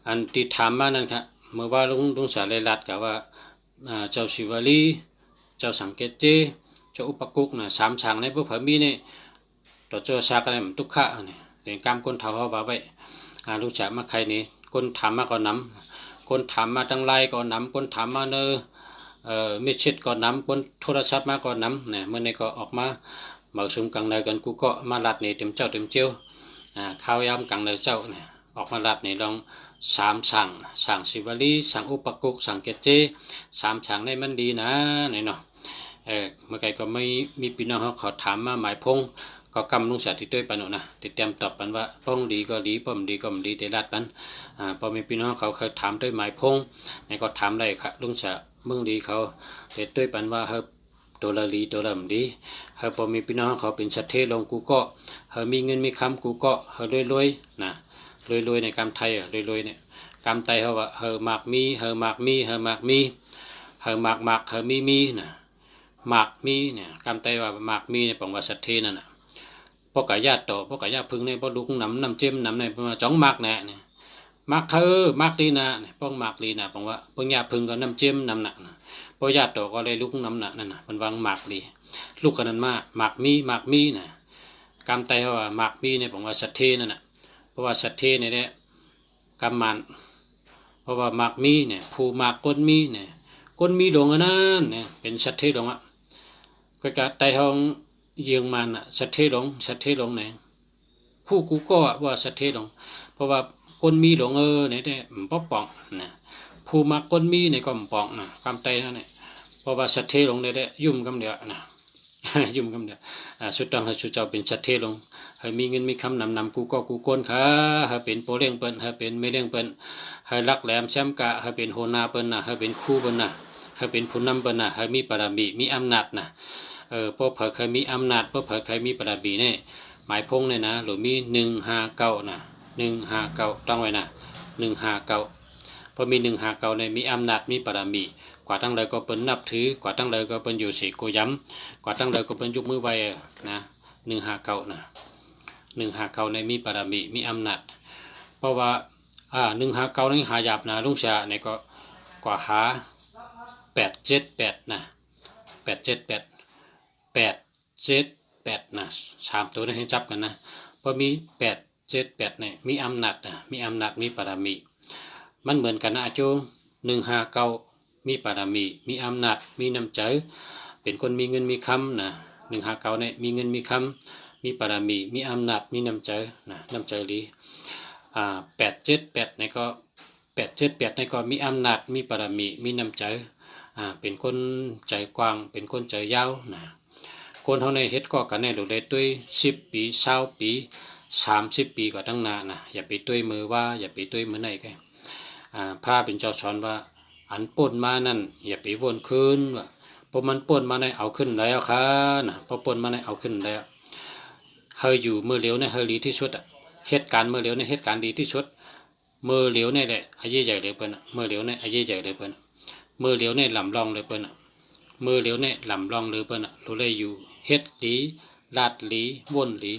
[SPEAKER 1] อันที่ถามมานั่นครับเมื่อว่าลุงเสียเลยลัดกับว่าเจ้าศิวลีเจ้าสังเกตเจเจ้าอุปกุกนะ3 ฉางในพวกเผมีนี่ต่อเจ้าชากันเลยทุกข้าเนี่ยเรื่องการคนเท่าเขาว่าไว้ลุงเสียมาใครนี่คนถามมาก่อนน้ำคนถามมาตั้งไล่ก่อนน้ำคนถามมาเนไม่เช็ดก่อนน้ำคนโทรศัพท์มาก่อนน้ำเนี่ยเมื่อนี้ก็ออกมาเมื่อชุมกังในกันกูก็มาลัดนี่เต็มเจ้าเต็มเจียวข้าวยำกังในเจ้าเนี่ยออกมาลัดนี่ลอง3 สั่งศิวลีสั่งอุปกุกสั่งเกจเจ3 ฉางในมันดีนะเนี่ยเนาะเมื่อไงก็ไม่มีพี่น้องเขาถามมาหมายพงก็กำลุงเสียที่ด้วยปันนะติดเตรียมตอบปันว่าป้องดีก็ดีป้อมดีก็ดีแต่ลัดปันพอมีพี่น้องเขาเคยถามด้วยหมายพงในก็ถามได้ครับลุงเสียเมืองดีเขาแต่ด้วยปันว่าเฮาตัวละลีตัวละมดีเฮาพอมีพี่น้องเขาเป็นสัตเทลงกูก็เฮามีเงินมีคำกูก็เฮารวยๆนะรวยในกรรมไทยรวยเนี่ยกรรมไทยเขาว่าเฮาหมากมีเฮาหมากมีเฮาหมากมีเฮาหมากเฮามีนะหมากมีเนี่ยกรรมไตว่าหมากมีเนี่ยปองว่าสัตเทนั่นน่ะพวกกายาต่อพวกกายาพึ่งเนี่ยพวกลูกน้ำเจิ้มน้ำในประมาณ2 หมากแน่เนี่ยหมากหมากลีนาเนี่ยป้องหมากลีนาปองว่าปองยาพึ่งก็น้ำเจิ้มน้ำหนักพอยาต่อก็เลยลูกน้ำหนักนั่นน่ะมันวางหมากลีลูกกันนั้นมาหมากมีน่ะกรรมไตว่าหมากมีเนี่ยปองว่าสัตเทนั่นน่ะเพราะว่าสัตเทเนี่ยกรรมมันเพราะว่าหมากมีเนี่ยผู้หมากก้นมีเนี่ยก้นมีหลงอันนั้นเนี่ยเป็นสัตเทหลงก็กะไตห้องเยียงมันสัตเทหลงเนี่ยผู้กูก็ว่าสัตเทหลงเพราะว่าก้นมีหลงเนี่ยป๊อป่องนะผู้หมากก้นมีเนี่ยก็ป่องนะกำไตนั่นเนี่ยเพราะว่าสัตเทหลงเนี่ยยุ่มกำเดียวนะยุ่มกำเดียวสุดต้องให้สุดเจ้าเป็นสัตเทหลงให้มีเงินมีคำนำกูก็กูก้นค่ะให้เป็นโปเลี้ยงเปิ้นให้เป็นไม่เลี้ยงเปิ้นให้รักแหลมแชมกะให้เป็นโหนาเปิ้นนะให้เป็นคู่เปิ้นนะให้เป็นผู้นำเปิ้นนะให้มีปรามีมีอำนาจนะพวกเผยเคยมีอำนาจพวกเผยเคยมีปรามีเนี่ยหมายพงเนี่ยนะหรือมี159นะ159ต้องไว้นะ159พอมี159เนี่ยมีอำนาจมีปรามีกว่าตั้งเลยก็เป็นนับถือกว่าตั้งเลยก็เป็นอยู่สีโกย้ำกว่าตั้งเลยก็เป็นยกมือไว้นะ159นะ159ในมีปรามีมีอำนาจเพราะว่า159นี่หาหยาบนะลุงเสียเนี่ยก็กว่าหา878นะ878นะ3 ตัวนี้ให้จับกันนะพอมี878เนี่ยมีอำนาจมีปรามีมันเหมือนกันนะอาจู159มีปรามีมีอำนาจมีน้ำใจเป็นคนมีเงินมีคำนะ159เนี่ยมีเงินมีคำมีปรามีมีอำนาจมีน้ำใจนะน้ำใจดี878เนี่ยก็878เนี่ยก็มีอำนาจมีปรามีมีน้ำใจเป็นคนใจกว้างเป็นคนใจยาวนะคนเท่าในเฮ็ดก็กันแน่ดูได้ด้วย10 ปี20 ปี30 ปีก็ตั้งนานนะอย่าไปด้วยมือว่าอย่าไปด้วยมือไหนแกพระเป็นเจ้าสอนว่าอันป่นมานั่นอย่าไปวนคืนว่าพอมันป่นมาในเอาขึ้นแล้วค่ะนะพอป่นมาในเอาขึ้นแล้วเฮาอยู่มือเหลียวเนี่ยเฮาดีที่สุดเหตุการณ์มือเหลียวเนี่ยเหตุการณ์ดีที่สุดมือเหลียวเนี่ยแหละอายุใหญ่เลยเปิ้นมือเหลียวเนี่ยอายุใหญ่เลยเปิ้นมือเหลียวเนี่ยลำลองเลยเปิ้นมือเหลียวเนี่ยลำลองเลยเปิ้นรู้เลยอยู่เฮ็ดหลีลาดหลีวนหลี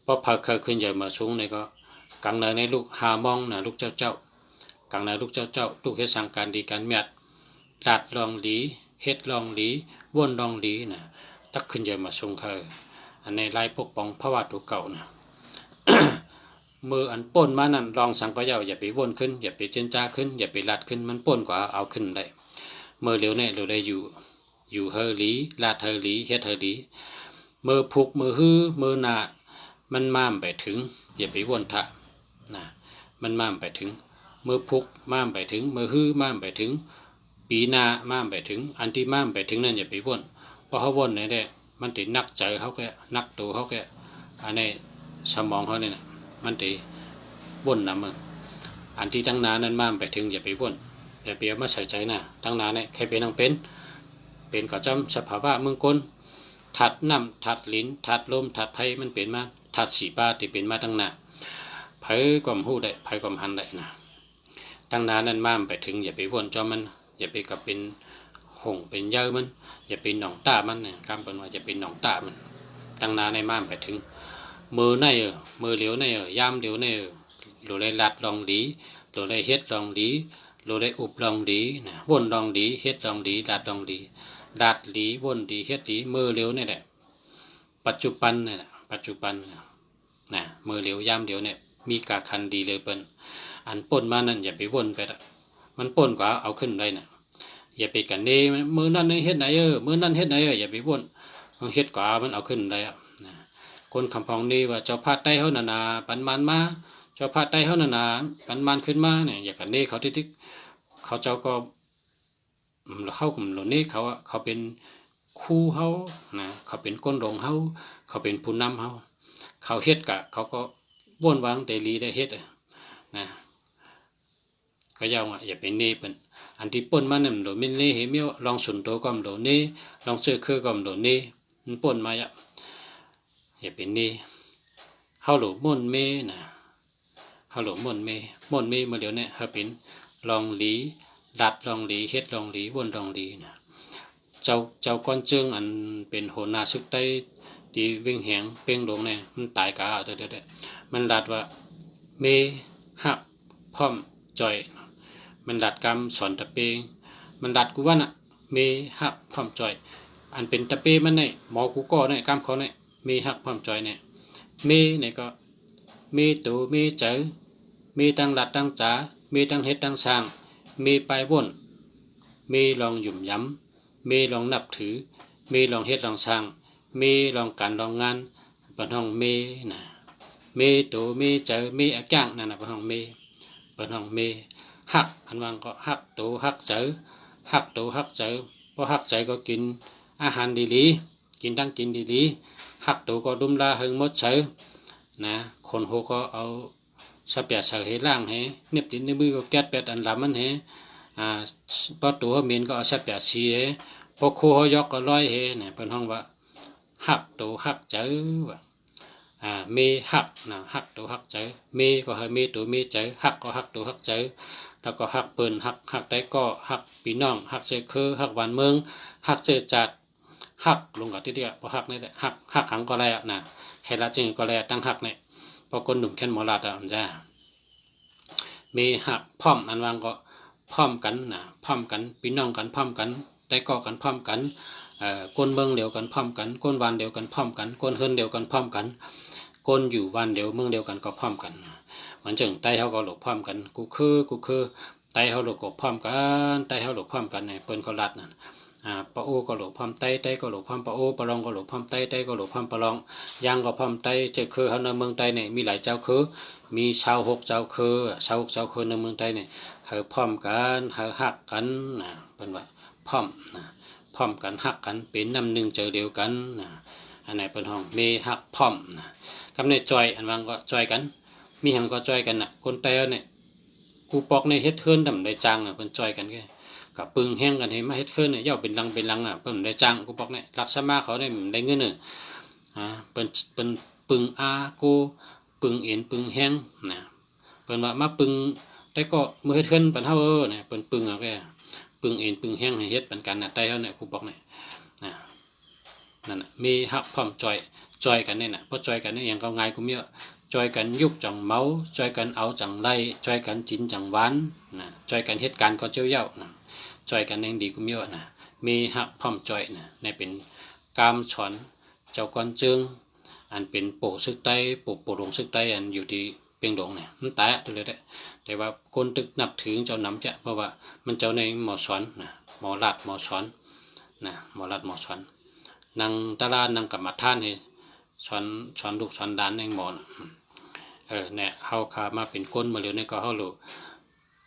[SPEAKER 1] พอพาเคยขึ้นใหญ่มาสูงเนี่ยก็กังในลูกหามองนะลูกเจ้ากังในลูกเจ้าลูกเฮ็ดสั่งการดีการเมียดลาดลองหลีเฮ็ดลองหลีวนลองหลีนะตักขึ้นใหญ่มาสูงเคยอันในลายปกป้องพระวัตถุเก่านะ มืออันป่นมานั่นลองสังก็เยาอย่าไปวนขึ้นอย่าไปเจนจ้าขึ้นอย่าไปลัดขึ้นมันป่นกว่าเอาขึ้นได้มือเหลียวเนี่ยเราได้อยู่เฮลีลาดเฮลีเฮ็ดเฮลีมือพุกมือฮื้อมือหนามันม่ามไปถึงอย่าไปวนทะนะมันม่ามไปถึงมือพุกม่ามไปถึงมือฮื้อม่ามไปถึงปีนาม่ามไปถึงอันที่ม่ามไปถึงนั่นอย่าไปวนเพราะเขาวนเนี่ยได้มันติดนักใจเขาแค่นักตัวเขาแค่อันนี้สมองเขาเนี่ยมันติวนนะมึงอันที่ตั้งนานนั้นม่ามไปถึงอย่าไปวนอย่าไปเอามาใส่ใจนะตั้งนานเนี่ยใครเป็นต้องเป็นก็จำสภาวะเมืองกล ถัดน้ำถัดลิ้นถัดลมถัดไผ่มันเป็นมาถัดสีป้าที่เป็นมาตั้งหน้าไผ่ความหู้ได้ไผ่ความหันได้นะตั้งนานนั้นมาไปถึงอย่าไปวนจอมันอย่าไปกับเป็นหงเป็นเยอะมันอย่าเป็นหนองตามันเนี่ยคำเป็นว่าจะเป็นหนองตามันตั้งนานในมาไปถึงมือในมือเหลียวในยามเหลียวในโลเลยลัดลองดีโลเลยเฮ็ดลองดีโลเลยอุบลองดีนะวนลองดีเฮ็ดลองดีลัดลองดีลัดดีวนดีเฮ็ดดีมือเหลียวนี่แหละปัจจุบันนี่แหละปัจจุบันนะมือเหลียวยามเหลียวเนี่ยมีกาคันดีเลยเปิ้นอันป่นมานั่นอย่าไปวนไปละมันป่นกว่าเอาขึ้นได้น่ะอย่าไปกันเนมือนั่นเฮ็ดไหนมือนั่นเฮ็ดไหนอย่าไปวนเฮ็ดกว่ามันเอาขึ้นได้อ่ะคนคำพองนี่ว่าเจ้าพาดใต้เฮานานาปันมันมาเจ้าพาดใต้เฮานานาปันมันขึ้นมาเนี่ยอย่ากันเนเขาที่เขาเจ้าก็เข้ากลุ่มเหล่านี้เขาเป็นคู่เฮานะเขาเป็นก้นรองเฮาเขาเป็นผู้นำเฮาเขาเฮ็ดกะเขาก็วนวางเตลีได้เฮ็ดนะก็ยาวอ่ะอย่าเป็นเนเปิ้นอันที่ป่นมานั่นโดมินเนเฮเมียวลองสุนโตก็มโดเนลองเชื่อคือก็มโดเนมันป่นมาอ่ะอย่าเป็นเนเฮาหลูม่นเมนะเฮาหลูม่นเมม่นเมเมื่อเดี๋ยวเนี่ยเฮาเป็นลองหลีดัดลองหลีเฮ็ดลองหลีวนลองหลีนะเจ้าก้อนเจิงอันเป็นโหนาซึกใต้ที่วิ่งแหงเป้งลงเนี่ยมันตายกะเด้อมันดัดว่าเมหักพร้อมจอยมันดัดกรรมสอนตะเปงมันดัดกูว่าน่ะเมหักพร้อมจอยอันเป็นตะเปมันเนี่ยหมอกูก็เนี่ยกรรมเขาเนี่ยเมหักพร้อมจอยเนี่ยเมเนี่ยก็เมตูเมเจอเมตั้งหลัดตั้งจ๋าเมตั้งเฮ็ดตั้งสร้างเมไปวนเมลองหยุ่มย้ำเมลองนับถือเมลองเฮ็ดลองสร้างเมลองการลองงานปนห้องเมนะเมตูเมเจอเมอะจ้างนั่นน่ะปนห้องเมปนห้องเมหักอันวางก็หักตูหักเจอหักตูหักเจอพอหักใจก็กินอาหารดีๆกินตั้งกินดีๆหักตูก็ดุมลาหึงมดเจอนะคนโหก็เอาสเปียเสให้ล่างให้เน็บติดในมือก็แก๊สเป็ดอันลำมันให้พอตัวเมียนก็เอาสเปียสีให้พอโคเขายกก็ร้อยให้เนี่ยเป็นห้องว่าหักตูหักเจอว่าเมหักนะหักตัวหักเจอเมก็ให้เมตัวเมเจอหักก็หักตัวหักเจอแล้วก็หักเปิ้นหักได้ก็หักพี่น้องหักเสือคือหักหวานเมืองหักเสือจัดหักลงกับที่เดียวพอหักนี่แหละหักขังก็แล้วนะแค่ละจึงก็แล้วตั้งหักเนี่ยพอคนหนุ่มแค่นหมอลาดอ่ะมันจะมีหักพร้อมอันวางก็พร้อมกันนะพร้อมกันพี่น้องกันพร้อมกันได้ก็กันพร้อมกันก้นเมืองเดียวกันพร้อมกันก้นวันเดียวกันพร้อมกันก้นเฮิรนเดียวกันพร้อมกันก้นอยู่วันเดียวเมืองเดียวกันก็พร้อมกันมันจึงไตเขาก็หลบพร้อมกันกูคือไตเขาหลบก็พร้อมกันไตเขาหลบพร้อมกันเนี่ยเปิ้นก็รัดนั่นปะโอก็หลบพร้อมไตก็หลบพร้อมปะโอปะลองก็หลบพร้อมไตก็หลบพร้อมปะลองยางก็พร้อมไตเจ้าคือเขาในเมืองไตเนี่ยมีหลายเจ้าคือมี26 เจ้าคือ26 เจ้าคือในเมืองไตเนี่ยเฮาพร้อมกันเฮาฮักกันนะเปิ้นว่าพร้อมนะพร้อมกันฮักกันเป็นน้ำหนึ่งใจเดียวกันนะอันไหนเปิ้นห้องเมฮักพร้อมนะคำในจอยอันวางก็จอยกันมีหังก็จอยกันน่ะคนแต่เนี่ยกูปอกในเฮ็ดเคินดำได้จังเพิ่นจอยกันแค่กับปึงแห้งกันให้มาเฮ็ดเคินเนี่ยย่อเป็นลังเพิ่นได้จังกูปอกเนี่ยลักษณะเขาได้เงินเปิ้นปึงอากูปึงเอ็นปึงแห้งนะเปิ้นว่ามาปึงแต่ก็มือเฮ็ดเคินปันเฮาเนี่ยเปิ้นปึงเอาแค่ปึงเอ็นปึงแห้งให้เฮ็ดปันกันน่ะใต้เฮาเนี่ยกูปอกเนี่ยนั่นน่ะมีฮักพร้อมจอยกันเนี่ยน่ะพอจอยกันเนี่ยอย่างก็ง่ายกูมีจอยกันยุกจังเมาจอยกันเอาจังไล่จอยกันจินจังหวานนะจอยกันเหตุการณ์ก็เจ้าเย้านะจอยกันเองดีกูมีวนะมีหักพร้อมจอยนะในเป็นกามฉอนเจ้าก้อนจึงอันเป็นโปซึกไตโปหลงซึกไตอันอยู่ที่เปียงดงเนี่ยมันตายตัวเลยแต่ว่าคนตึกนับถือเจ้านำจะเพราะว่ามันเจ้าในหมอสอนนะหมอลัดหมอสอนนะหมอลัดหมอสอนนางตาลานางกรรมฐานให้สอนลูกสอนดานในหมอนะเนี่ยเฮาขามาเป็นก้นมาเร็วเนี่ยก็เฮารู้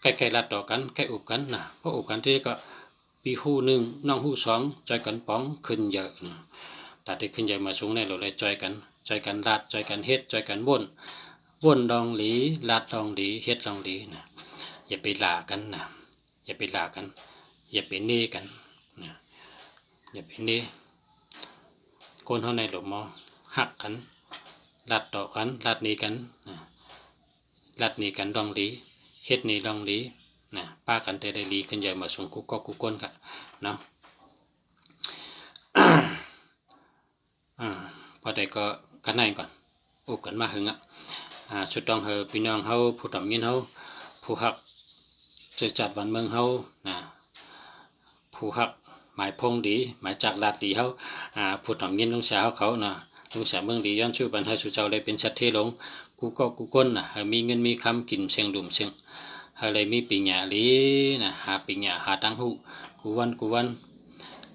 [SPEAKER 1] ใกล้ๆรัดต่อกันใกล้อุบกันนะพออุบกันที่ก็ปีหูหนึ่งน้องหูสองจอยกันป้องขึ้นเยอะนะแต่ที่ขึ้นใหญ่มาสูงเนี่ยเราเลยจอยกันรัดจอยกันเฮ็ดจอยกันวนดองหลีรัดดองหลีเฮ็ดดองหลีนะอย่าไปด่ากันนะอย่าไปด่ากันอย่าไปเน่กันนะอย่าไปเน่ คนเฮาในหลวงหมอหักกันลัดต่อกันลัดหนีกันลัดหนีกันดองดีเฮ็ดหนีดองดีป้ากันแต่ได้ลีกันใหญ่มาส่งกูก็กูก้นกะเนาะ พอได้ก็กันไหนก่อนอุกกันมาหึงชุดต้องเฮาพี่น้องเฮาผู้ทำยินเฮาผู้ฮักจะจัดวันเมืองเฮาผู้ฮักหมายพงดีหมายจากลาดดีเฮาผู้ทำยินลุงสาวเขาลุงสาวเมืองดีย้อนชื่อบันเฮาสุเจ้าได้เป็นสัตว์ที่หลงกูก็กูก้นเฮามีเงินมีคำกินเชียงดุมเชียงเฮาเลยมีปิญญาลีหาปิญญาหาตังหูกูวัน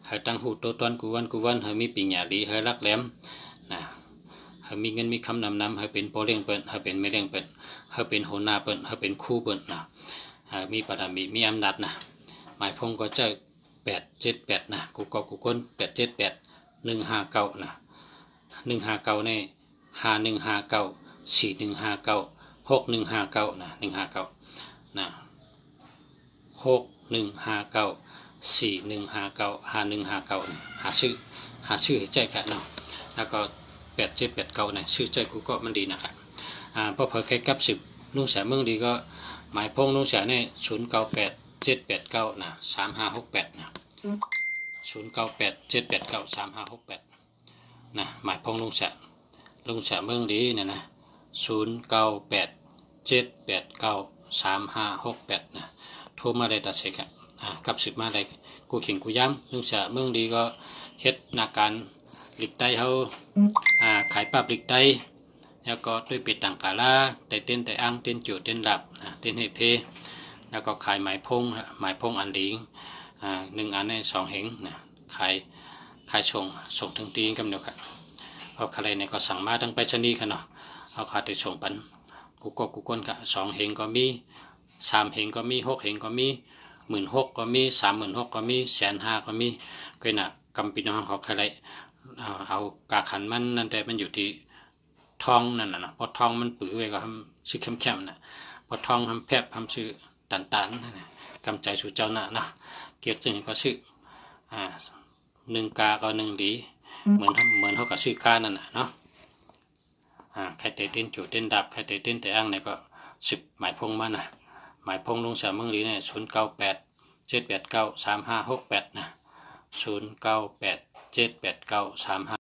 [SPEAKER 1] เฮาตังหูโตตอนกูวันเฮามีปิญญาลีเฮารักแหลมเฮามีเงินมีคำนำเฮาเป็นโปเลี้ยงเปิ้นเฮาเป็นแม่เลี้ยงเปิ้นเฮาเป็นหัวหน้าเปิ้นเฮาเป็นครูเปิ้นมีบารมีมีอำนาจหมายพงก็จะ878กูก็กูคน878 159159ใน5159 4159 61591596159 4159 5159หาชื่อให้ใจกันเนาะแล้วก็8789ชื่อใจกูก็มันดีนะครับพอเผยใกล้กับ10ลุงแสเมืองดีก็หมายพงลุงแสเนี่ย098789 3568098789 3568หมายพงลุงแสเมืองดีเนี่ยนะ098789 3568โทรมาได้ตัดเสกกับ10มาได้กูขิงกูย้ำลุงแสเมืองดีก็เฮ็ดนาการหลีกไตเฮาขายปราบหลีกไตแล้วก็ด้วยปิดต่างกาลาแต่เต้นแต่อ้างเต้นจุดเต้นหลับเต้นให้เพแล้วก็ขายหมายพงอันหลิง1 อันใน2เหงขายส่งถึงตีนกำเดียวค่ะเอาใครเนี่ยก็สั่งมาทั้งไปชนีค่ะเนาะเอาขาดแต่ส่งปันกูก้นกะ2เหงก็มี3เหงก็มี6เหงก็มี16,000ก็มี36,000ก็มี150,000ก็มีก็น่ะกำปีน้องเขาใครเอากาขันมันนั่นแต่มันอยู่ที่ทองนั่นน่ะพอทองมันปื้อไว้ก็ทำชื่อเข้มๆน่ะพอทองทำแพบทำชื่อตันกำใจสู่เจ้าน่ะนะเกียรติจึงก็ชื่อ1 กาก็1 ดีเหมือนเขากับชื่อกานั่นน่ะเนาะใครเตะเต้นจุดเต้นดับใครเตะเต้นแต่อ้างเนี่ยก็10หมายพงมาหมายพงลุงสาวเมืองลีเนี่ย098789 3568 098789 35